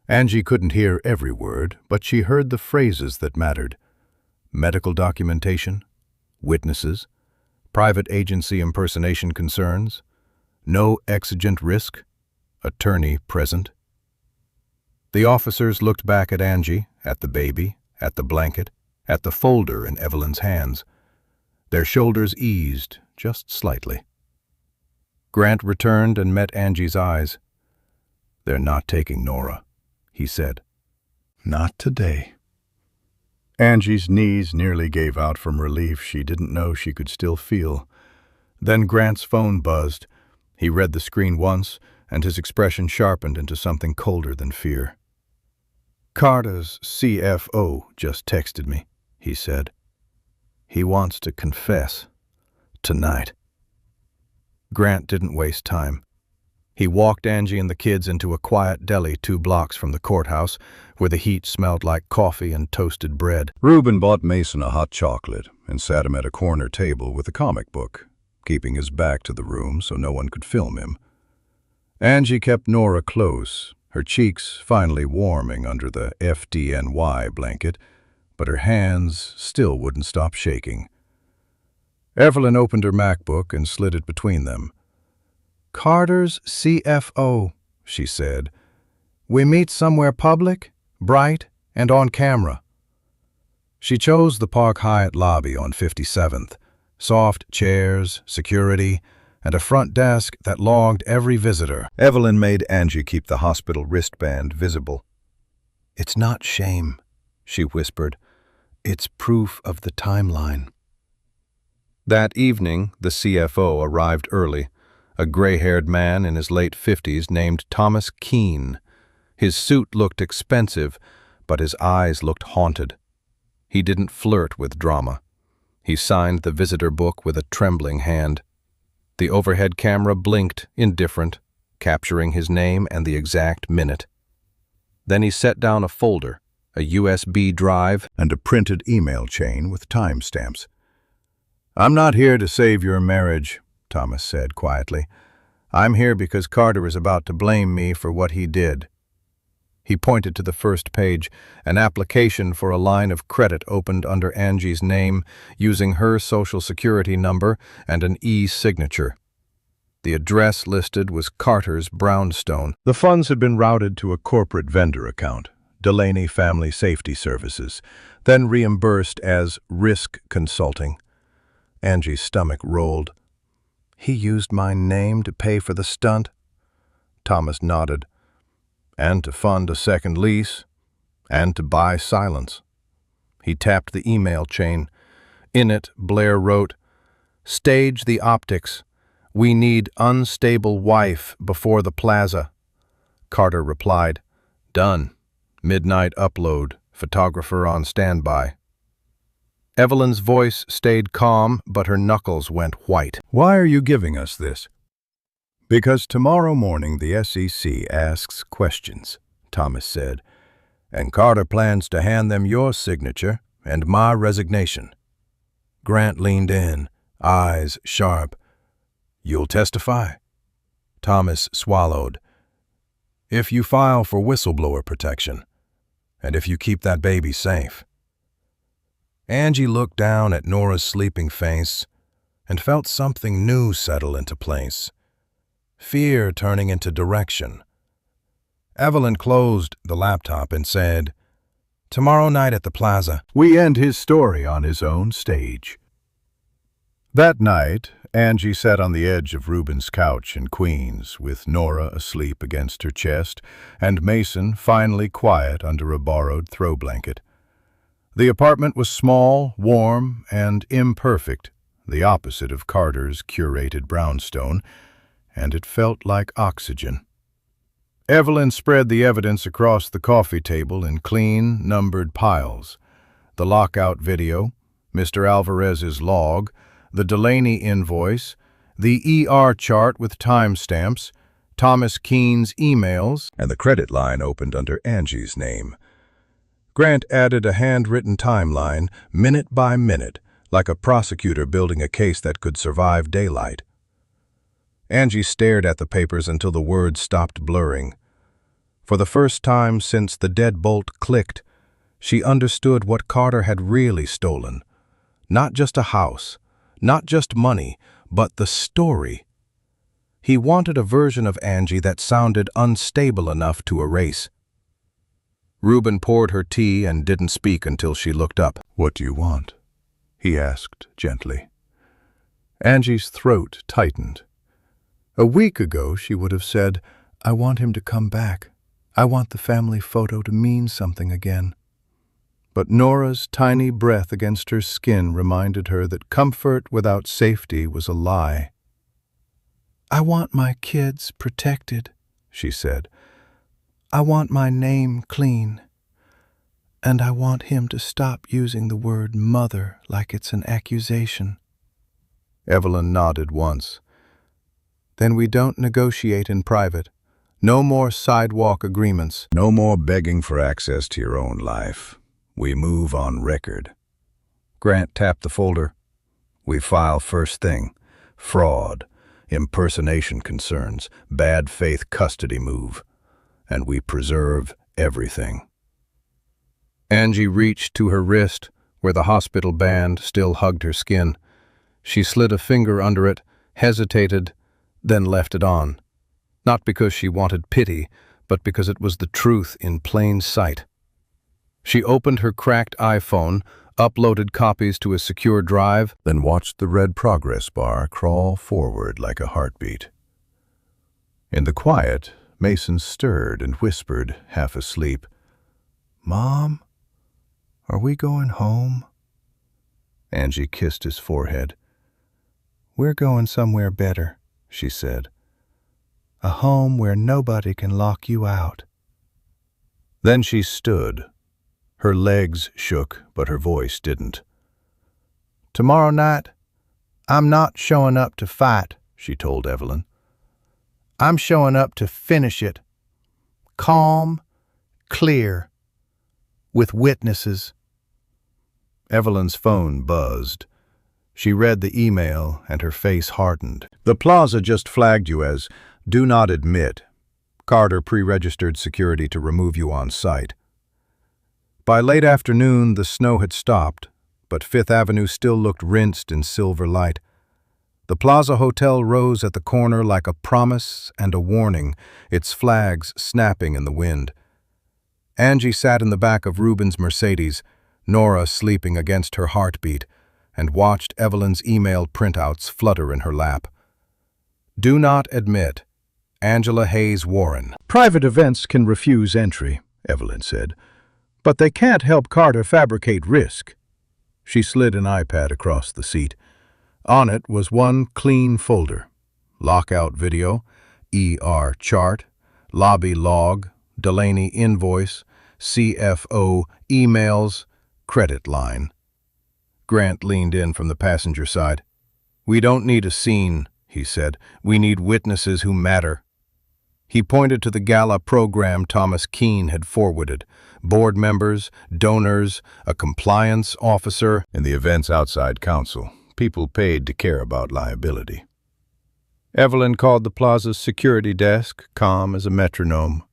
Angie couldn't hear every word, but she heard the phrases that mattered. Medical documentation, witnesses, private agency impersonation concerns, no exigent risk, attorney present. The officers looked back at Angie, at the baby, at the blanket, at the folder in Evelyn's hands. Their shoulders eased just slightly. Grant returned and met Angie's eyes. "They're not taking Nora," he said. "Not today." Angie's knees nearly gave out from relief she didn't know she could still feel. Then Grant's phone buzzed. He read the screen once, and his expression sharpened into something colder than fear. "Carter's CFO just texted me," he said. "He wants to confess. Tonight." Grant didn't waste time. He walked Angie and the kids into a quiet deli 2 blocks from the courthouse, where the heat smelled like coffee and toasted bread. Reuben bought Mason a hot chocolate and sat him at a corner table with a comic book, keeping his back to the room so no one could film him. Angie kept Nora close, her cheeks finally warming under the FDNY blanket, but her hands still wouldn't stop shaking. Evelyn opened her MacBook and slid it between them. "Carter's CFO," she said. "We meet somewhere public, bright, and on camera." She chose the Park Hyatt lobby on 57th, soft chairs, security, and a front desk that logged every visitor. Evelyn made Angie keep the hospital wristband visible. "It's not shame," she whispered. "It's proof of the timeline." That evening, the CFO arrived early, a gray-haired man in his late 50s named Thomas Keene. His suit looked expensive, but his eyes looked haunted. He didn't flirt with drama. He signed the visitor book with a trembling hand. The overhead camera blinked, indifferent, capturing his name and the exact minute. Then he set down a folder, a USB drive, and a printed email chain with timestamps. "I'm not here to save your marriage," Thomas said quietly. "I'm here because Carter is about to blame me for what he did." He pointed to the first page. An application for a line of credit opened under Angie's name, using her social security number and an e-signature. The address listed was Carter's brownstone. The funds had been routed to a corporate vendor account, Delaney Family Safety Services, then reimbursed as risk consulting. Angie's stomach rolled. "He used my name to pay for the stunt?" Thomas nodded. "And to fund a second lease, and to buy silence." He tapped the email chain. In it, Blair wrote, "Stage the optics. We need unstable wife before the plaza." Carter replied, "Done. Midnight upload. Photographer on standby." Evelyn's voice stayed calm, but her knuckles went white. "Why are you giving us this?" "Because tomorrow morning the SEC asks questions," Thomas said, "and Carter plans to hand them your signature and my resignation." Grant leaned in, eyes sharp. "You'll testify?" Thomas swallowed. "If you file for whistleblower protection, and if you keep that baby safe." Angie looked down at Nora's sleeping face and felt something new settle into place. Fear turning into direction. Evelyn closed the laptop and said, Tomorrow night at the plaza. We end his story on his own stage. That night, Angie sat on the edge of Reuben's couch in Queens, with Nora asleep against her chest and Mason finally quiet under a borrowed throw blanket. The apartment was small, warm, and imperfect, the opposite of Carter's curated brownstone, and it felt like oxygen. Evelyn spread the evidence across the coffee table in clean, numbered piles. The lockout video, Mr. Alvarez's log, the Delaney invoice, the ER chart with timestamps, Thomas Keene's emails, And the credit line opened under Angie's name. Grant added a handwritten timeline, minute by minute, like a prosecutor building a case that could survive daylight. Angie stared at the papers until the words stopped blurring. For the first time since the deadbolt clicked, she understood what Carter had really stolen. Not just a house, not just money, but the story. He wanted a version of Angie that sounded unstable enough to erase. Reuben poured her tea and didn't speak until she looked up. "What do you want?" he asked gently. Angie's throat tightened. A week ago she would have said, "I want him to come back. I want the family photo to mean something again." But Nora's tiny breath against her skin reminded her that comfort without safety was a lie. "I want my kids protected," she said. "I want my name clean. And I want him to stop using the word mother like it's an accusation." Evelyn nodded once. "Then we don't negotiate in private. No more sidewalk agreements." No more begging for access to your own life. We move on record. Grant tapped the folder. We file first thing. Fraud, impersonation concerns, bad faith custody move. And we preserve everything. Angie reached to her wrist, where the hospital band still hugged her skin. She slid a finger under it, hesitated, then left it on. Not because she wanted pity, but because it was the truth in plain sight. She opened her cracked iPhone, uploaded copies to a secure drive, Then watched the red progress bar crawl forward like a heartbeat. In the quiet, Mason stirred and whispered, half asleep, "Mom, are we going home?" Angie kissed his forehead. "We're going somewhere better," she said. "A home where nobody can lock you out." Then she stood. Her legs shook, but her voice didn't. "Tomorrow night, I'm not showing up to fight," she told Evelyn. "I'm showing up to finish it. Calm, clear, with witnesses." Evelyn's phone buzzed. She read the email and her face hardened. The plaza just flagged you as "Do not admit." Carter pre-registered security to remove you on site. By late afternoon, the snow had stopped, but Fifth Avenue still looked rinsed in silver light. The Plaza Hotel rose at the corner like a promise and a warning, its flags snapping in the wind. Angie sat in the back of Reuben's Mercedes, Nora sleeping against her heartbeat, and watched Evelyn's email printouts flutter in her lap. Do not admit. Angela Hayes Warren. "Private events can refuse entry," Evelyn said, "but they can't help Carter fabricate risk." She slid an iPad across the seat. On it was one clean folder. Lockout video, ER chart, lobby log, Delaney invoice, CFO emails, credit line. Grant leaned in from the passenger side. "We don't need a scene," he said. "We need witnesses who matter." He pointed to the gala program Thomas Keene had forwarded. Board members, donors, a compliance officer, In the event's outside counsel, people paid to care about liability. Evelyn called the plaza's security desk, calm as a metronome.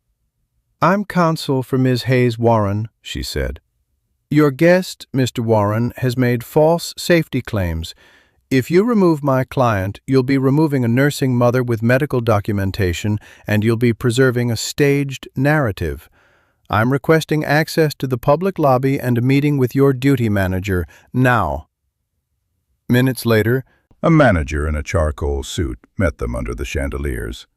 "I'm counsel for Ms. Hayes Warren," she said. "Your guest, Mr. Warren, has made false safety claims. If you remove my client, you'll be removing a nursing mother with medical documentation, and you'll be preserving a staged narrative. I'm requesting access to the public lobby and a meeting with your duty manager now." Minutes later, a manager in a charcoal suit met them under the chandeliers.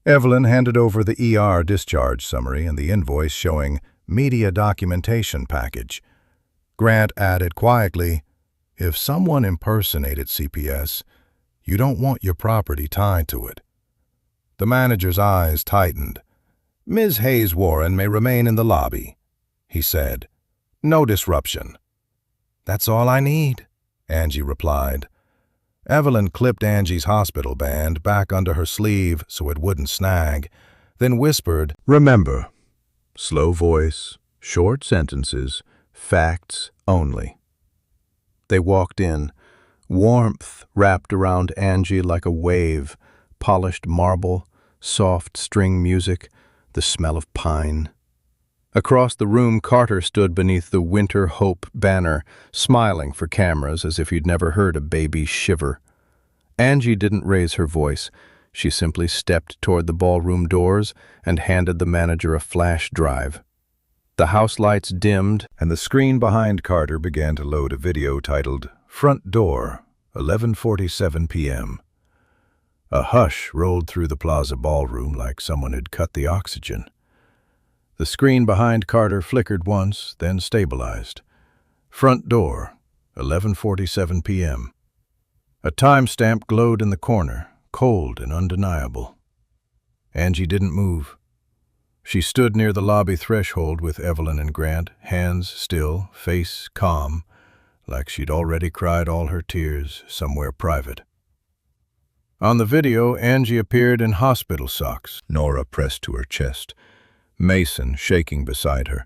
Evelyn handed over the ER discharge summary and the invoice showing media documentation package. Grant added quietly, "If someone impersonated CPS, you don't want your property tied to it." The manager's eyes tightened. "Ms. Hayes-Warren may remain in the lobby," he said. "No disruption." "That's all I need," Angie replied. Evelyn clipped Angie's hospital band back under her sleeve so it wouldn't snag, then whispered, "Remember, slow voice, short sentences, facts only." They walked in, warmth wrapped around Angie like a wave, polished marble, soft string music, the smell of pine. Across the room, Carter stood beneath the Winter Hope banner, smiling for cameras as if he'd never heard a baby shiver. Angie didn't raise her voice. She simply stepped toward the ballroom doors and handed the manager a flash drive. The house lights dimmed, and the screen behind Carter began to load a video titled, "Front Door, 11:47 p.m." A hush rolled through the Plaza ballroom like someone had cut the oxygen. The screen behind Carter flickered once, then stabilized. "Front door, 11:47 p.m." A timestamp glowed in the corner, cold and undeniable. Angie didn't move. She stood near the lobby threshold with Evelyn and Grant, hands still, face calm, like she'd already cried all her tears somewhere private. On the video, Angie appeared in hospital socks, Nora pressed to her chest, Mason shaking beside her.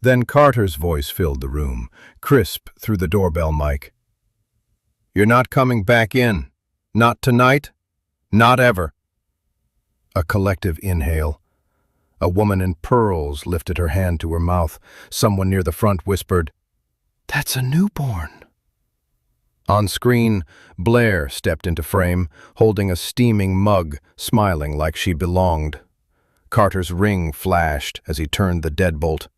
Then Carter's voice filled the room, crisp through the doorbell mic. "You're not coming back in. Not tonight. Not ever." A collective inhale. A woman in pearls lifted her hand to her mouth. Someone near the front whispered, "That's a newborn." On screen, Blair stepped into frame, holding a steaming mug, smiling like she belonged. Carter's ring flashed as he turned the deadbolt.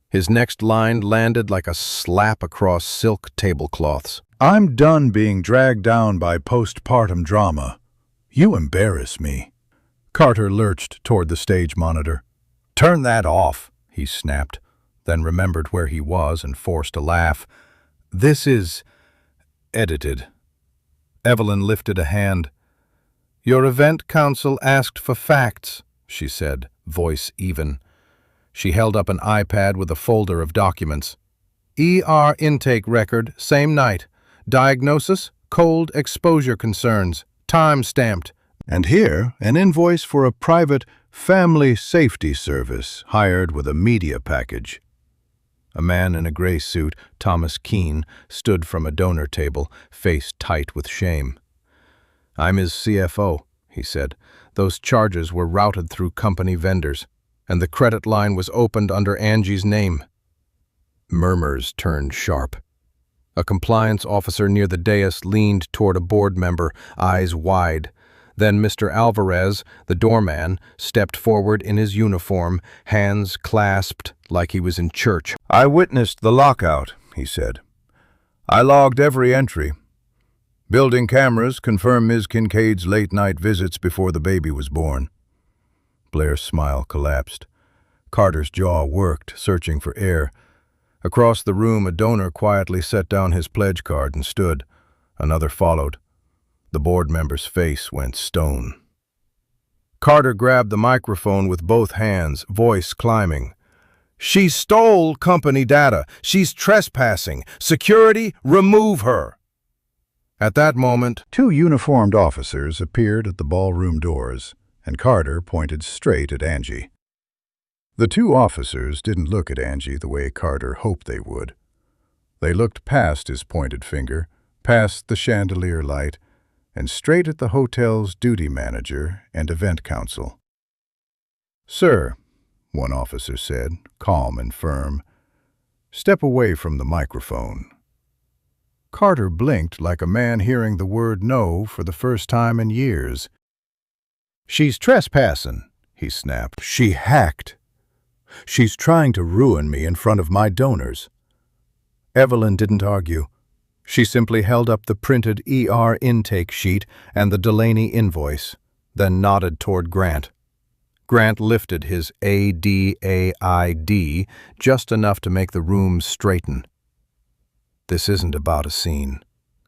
His next line landed like a slap across silk tablecloths. "I'm done being dragged down by postpartum drama. You embarrass me." Carter lurched toward the stage monitor. "Turn that off," he snapped, then remembered where he was and forced a laugh. "This is edited." Evelyn lifted a hand. "Your event counsel asked for facts," she said, voice even. She held up an iPad with a folder of documents. "ER intake record, same night. Diagnosis, cold exposure concerns. Time stamped." And here, an invoice for a private family safety service hired with a media package. A man in a gray suit, Thomas Keene, stood from a donor table, face tight with shame. "I'm his CFO," he said. "Those charges were routed through company vendors, and the credit line was opened under Angie's name." Murmurs turned sharp. A compliance officer near the dais leaned toward a board member, eyes wide. Then Mr. Alvarez, the doorman, stepped forward in his uniform, hands clasped like he was in church. "I witnessed the lockout," he said. "I logged every entry. Building cameras confirm Ms. Kincaid's late-night visits before the baby was born." Blair's smile collapsed. Carter's jaw worked, searching for air. Across the room, a donor quietly set down his pledge card and stood. Another followed. The board member's face went stone. Carter grabbed the microphone with both hands, voice climbing. "She stole company data. She's trespassing. Security, remove her." At that moment, 2 uniformed officers appeared at the ballroom doors, and Carter pointed straight at Angie. The 2 officers didn't look at Angie the way Carter hoped they would. They looked past his pointed finger, past the chandelier light, and straight at the hotel's duty manager and event counsel. "Sir," one officer said, calm and firm, "step away from the microphone." Carter blinked like a man hearing the word no for the first time in years. "She's trespassing," he snapped. "She hacked." She's trying to ruin me in front of my donors." Evelyn didn't argue. She simply held up the printed ER intake sheet and the Delaney invoice, then nodded toward Grant. Grant lifted his ADAID just enough to make the room straighten. "This isn't about a scene,"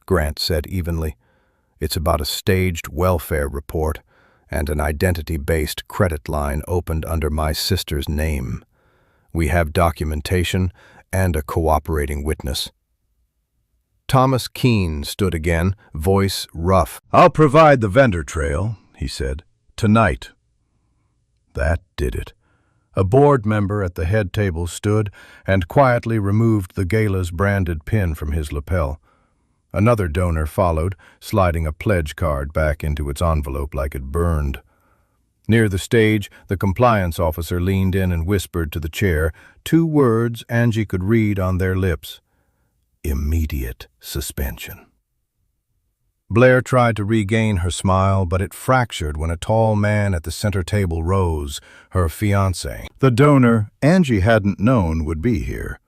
Grant said evenly. "It's about a staged welfare report and an identity-based credit line opened under my sister's name. We have documentation and a cooperating witness." Thomas Keene stood again, voice rough. "I'll provide the vendor trail," he said. "Tonight." That did it. A board member at the head table stood and quietly removed the gala's branded pin from his lapel. Another donor followed, sliding a pledge card back into its envelope like it burned. Near the stage, the compliance officer leaned in and whispered to the chair 2 words Angie could read on their lips: immediate suspension. Blair tried to regain her smile, but it fractured when a tall man at the center table rose, her fiancé. The donor Angie hadn't known would be here.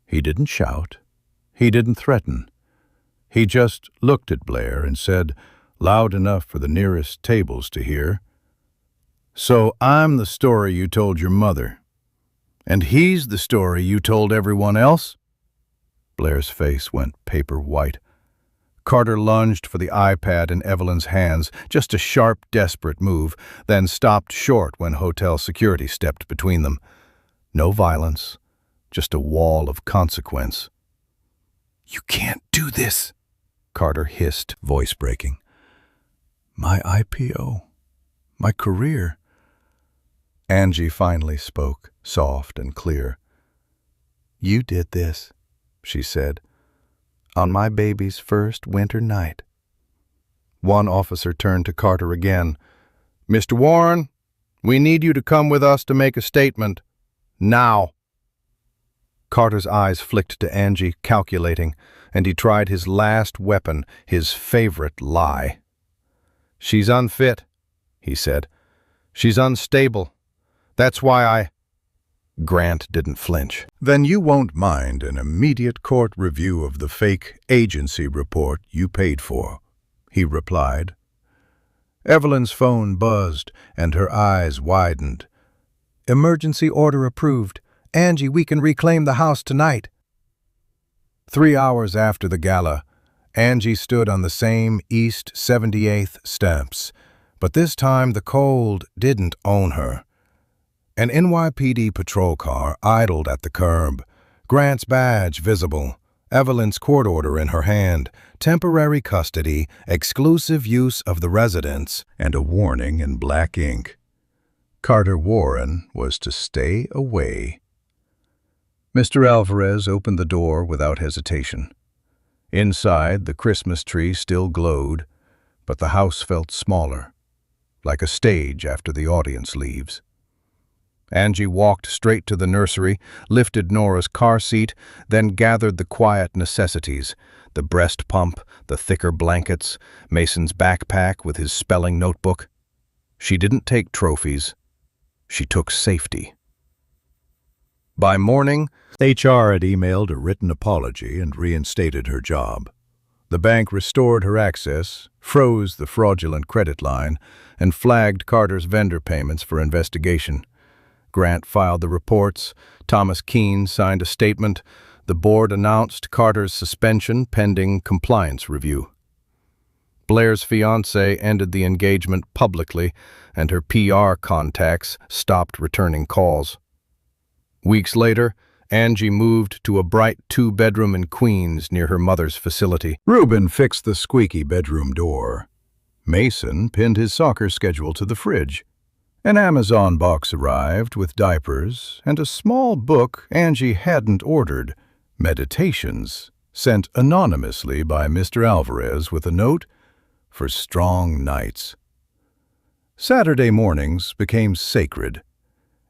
He didn't shout. He didn't threaten. He just looked at Blair and said, loud enough for the nearest tables to hear, "So I'm the story you told your mother, and he's the story you told everyone else?" Blair's face went paper white. Carter lunged for the iPad in Evelyn's hands, just a sharp, desperate move, then stopped short when hotel security stepped between them. No violence, just a wall of consequence. "You can't do this," Carter hissed, voice breaking. "My IPO, my career." Angie finally spoke, soft and clear. "You did this," she said, "on my baby's first winter night." One officer turned to Carter again. "Mr. Warren, we need you to come with us to make a statement. Now." Carter's eyes flicked to Angie, calculating, and he tried his last weapon, his favorite lie. "She's unfit," he said. "She's unstable. That's why I—" Grant didn't flinch. "Then you won't mind an immediate court review of the fake agency report you paid for," he replied. Evelyn's phone buzzed, and her eyes widened. "Emergency order approved. Angie, we can reclaim the house tonight." 3 hours after the gala, Angie stood on the same East 78th steps, but this time the cold didn't own her. An NYPD patrol car idled at the curb, Grant's badge visible, Evelyn's court order in her hand, temporary custody, exclusive use of the residence, and a warning in black ink. Carter Warren was to stay away. Mr. Alvarez opened the door without hesitation. Inside, the Christmas tree still glowed, but the house felt smaller, like a stage after the audience leaves. Angie walked straight to the nursery, lifted Nora's car seat, then gathered the quiet necessities, the breast pump, the thicker blankets, Mason's backpack with his spelling notebook. She didn't take trophies. She took safety. By morning, HR had emailed a written apology and reinstated her job. The bank restored her access, froze the fraudulent credit line, and flagged Carter's vendor payments for investigation. Grant filed the reports, Thomas Keene signed a statement, the board announced Carter's suspension pending compliance review. Blair's fiancé ended the engagement publicly, and her PR contacts stopped returning calls. Weeks later, Angie moved to a bright 2-bedroom in Queens near her mother's facility. Reuben fixed the squeaky bedroom door. Mason pinned his soccer schedule to the fridge. An Amazon box arrived with diapers and a small book Angie hadn't ordered, Meditations, sent anonymously by Mr. Alvarez with a note, "For strong nights." Saturday mornings became sacred.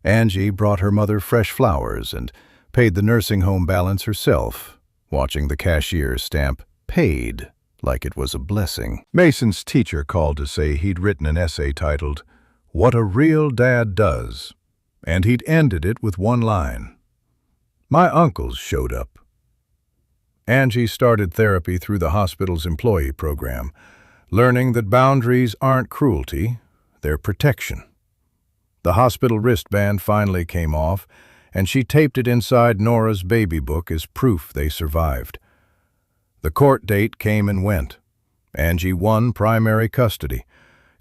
Angie brought her mother fresh flowers and paid the nursing home balance herself, watching the cashier stamp "paid" like it was a blessing. Mason's teacher called to say he'd written an essay titled, "What a Real Dad Does," And he'd ended it with one line. My uncles showed up. Angie started therapy through the hospital's employee program, learning that boundaries aren't cruelty, they're protection. The hospital wristband finally came off, and she taped it inside Nora's baby book as proof they survived. The court date came and went. Angie won primary custody.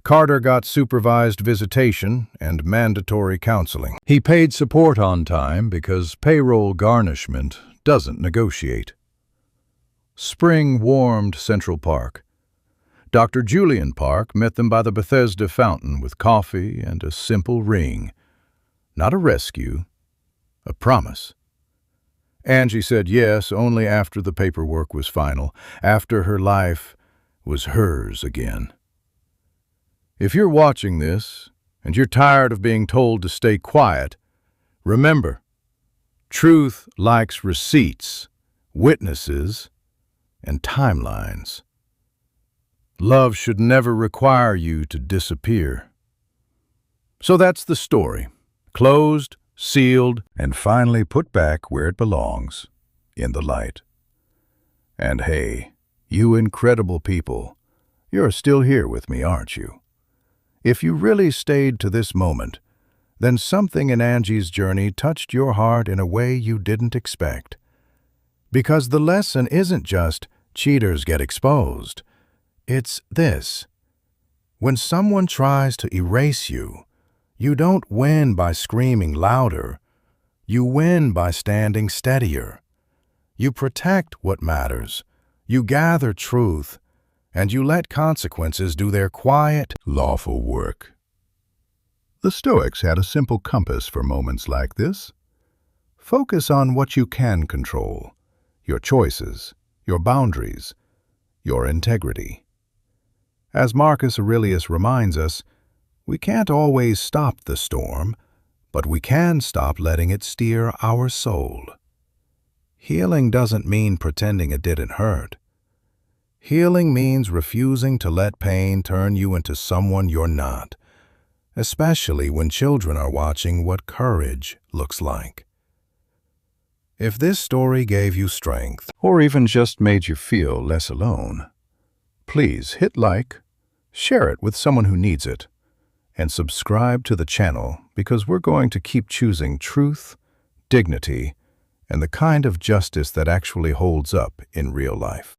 Carter got supervised visitation and mandatory counseling. He paid support on time because payroll garnishment doesn't negotiate. Spring warmed Central Park. Dr. Julian Park met them by the Bethesda fountain with coffee and a simple ring. Not a rescue, a promise. Angie said yes only after the paperwork was final, after her life was hers again. If you're watching this, and you're tired of being told to stay quiet, remember, truth likes receipts, witnesses, and timelines. Love should never require you to disappear. So that's the story. Closed, sealed, and finally put back where it belongs, in the light. And hey, you incredible people, you're still here with me, aren't you? If you really stayed to this moment, then something in Angie's journey touched your heart in a way you didn't expect. Because the lesson isn't just cheaters get exposed. It's this. When someone tries to erase you, you don't win by screaming louder. You win by standing steadier. You protect what matters. You gather truth, and you let consequences do their quiet, lawful work. The Stoics had a simple compass for moments like this. Focus on what you can control, your choices, your boundaries, your integrity. As Marcus Aurelius reminds us, we can't always stop the storm, but we can stop letting it steer our soul. Healing doesn't mean pretending it didn't hurt. Healing means refusing to let pain turn you into someone you're not, especially when children are watching what courage looks like. If this story gave you strength, or even just made you feel less alone, please hit like, share it with someone who needs it, and subscribe to the channel because we're going to keep choosing truth, dignity, and the kind of justice that actually holds up in real life.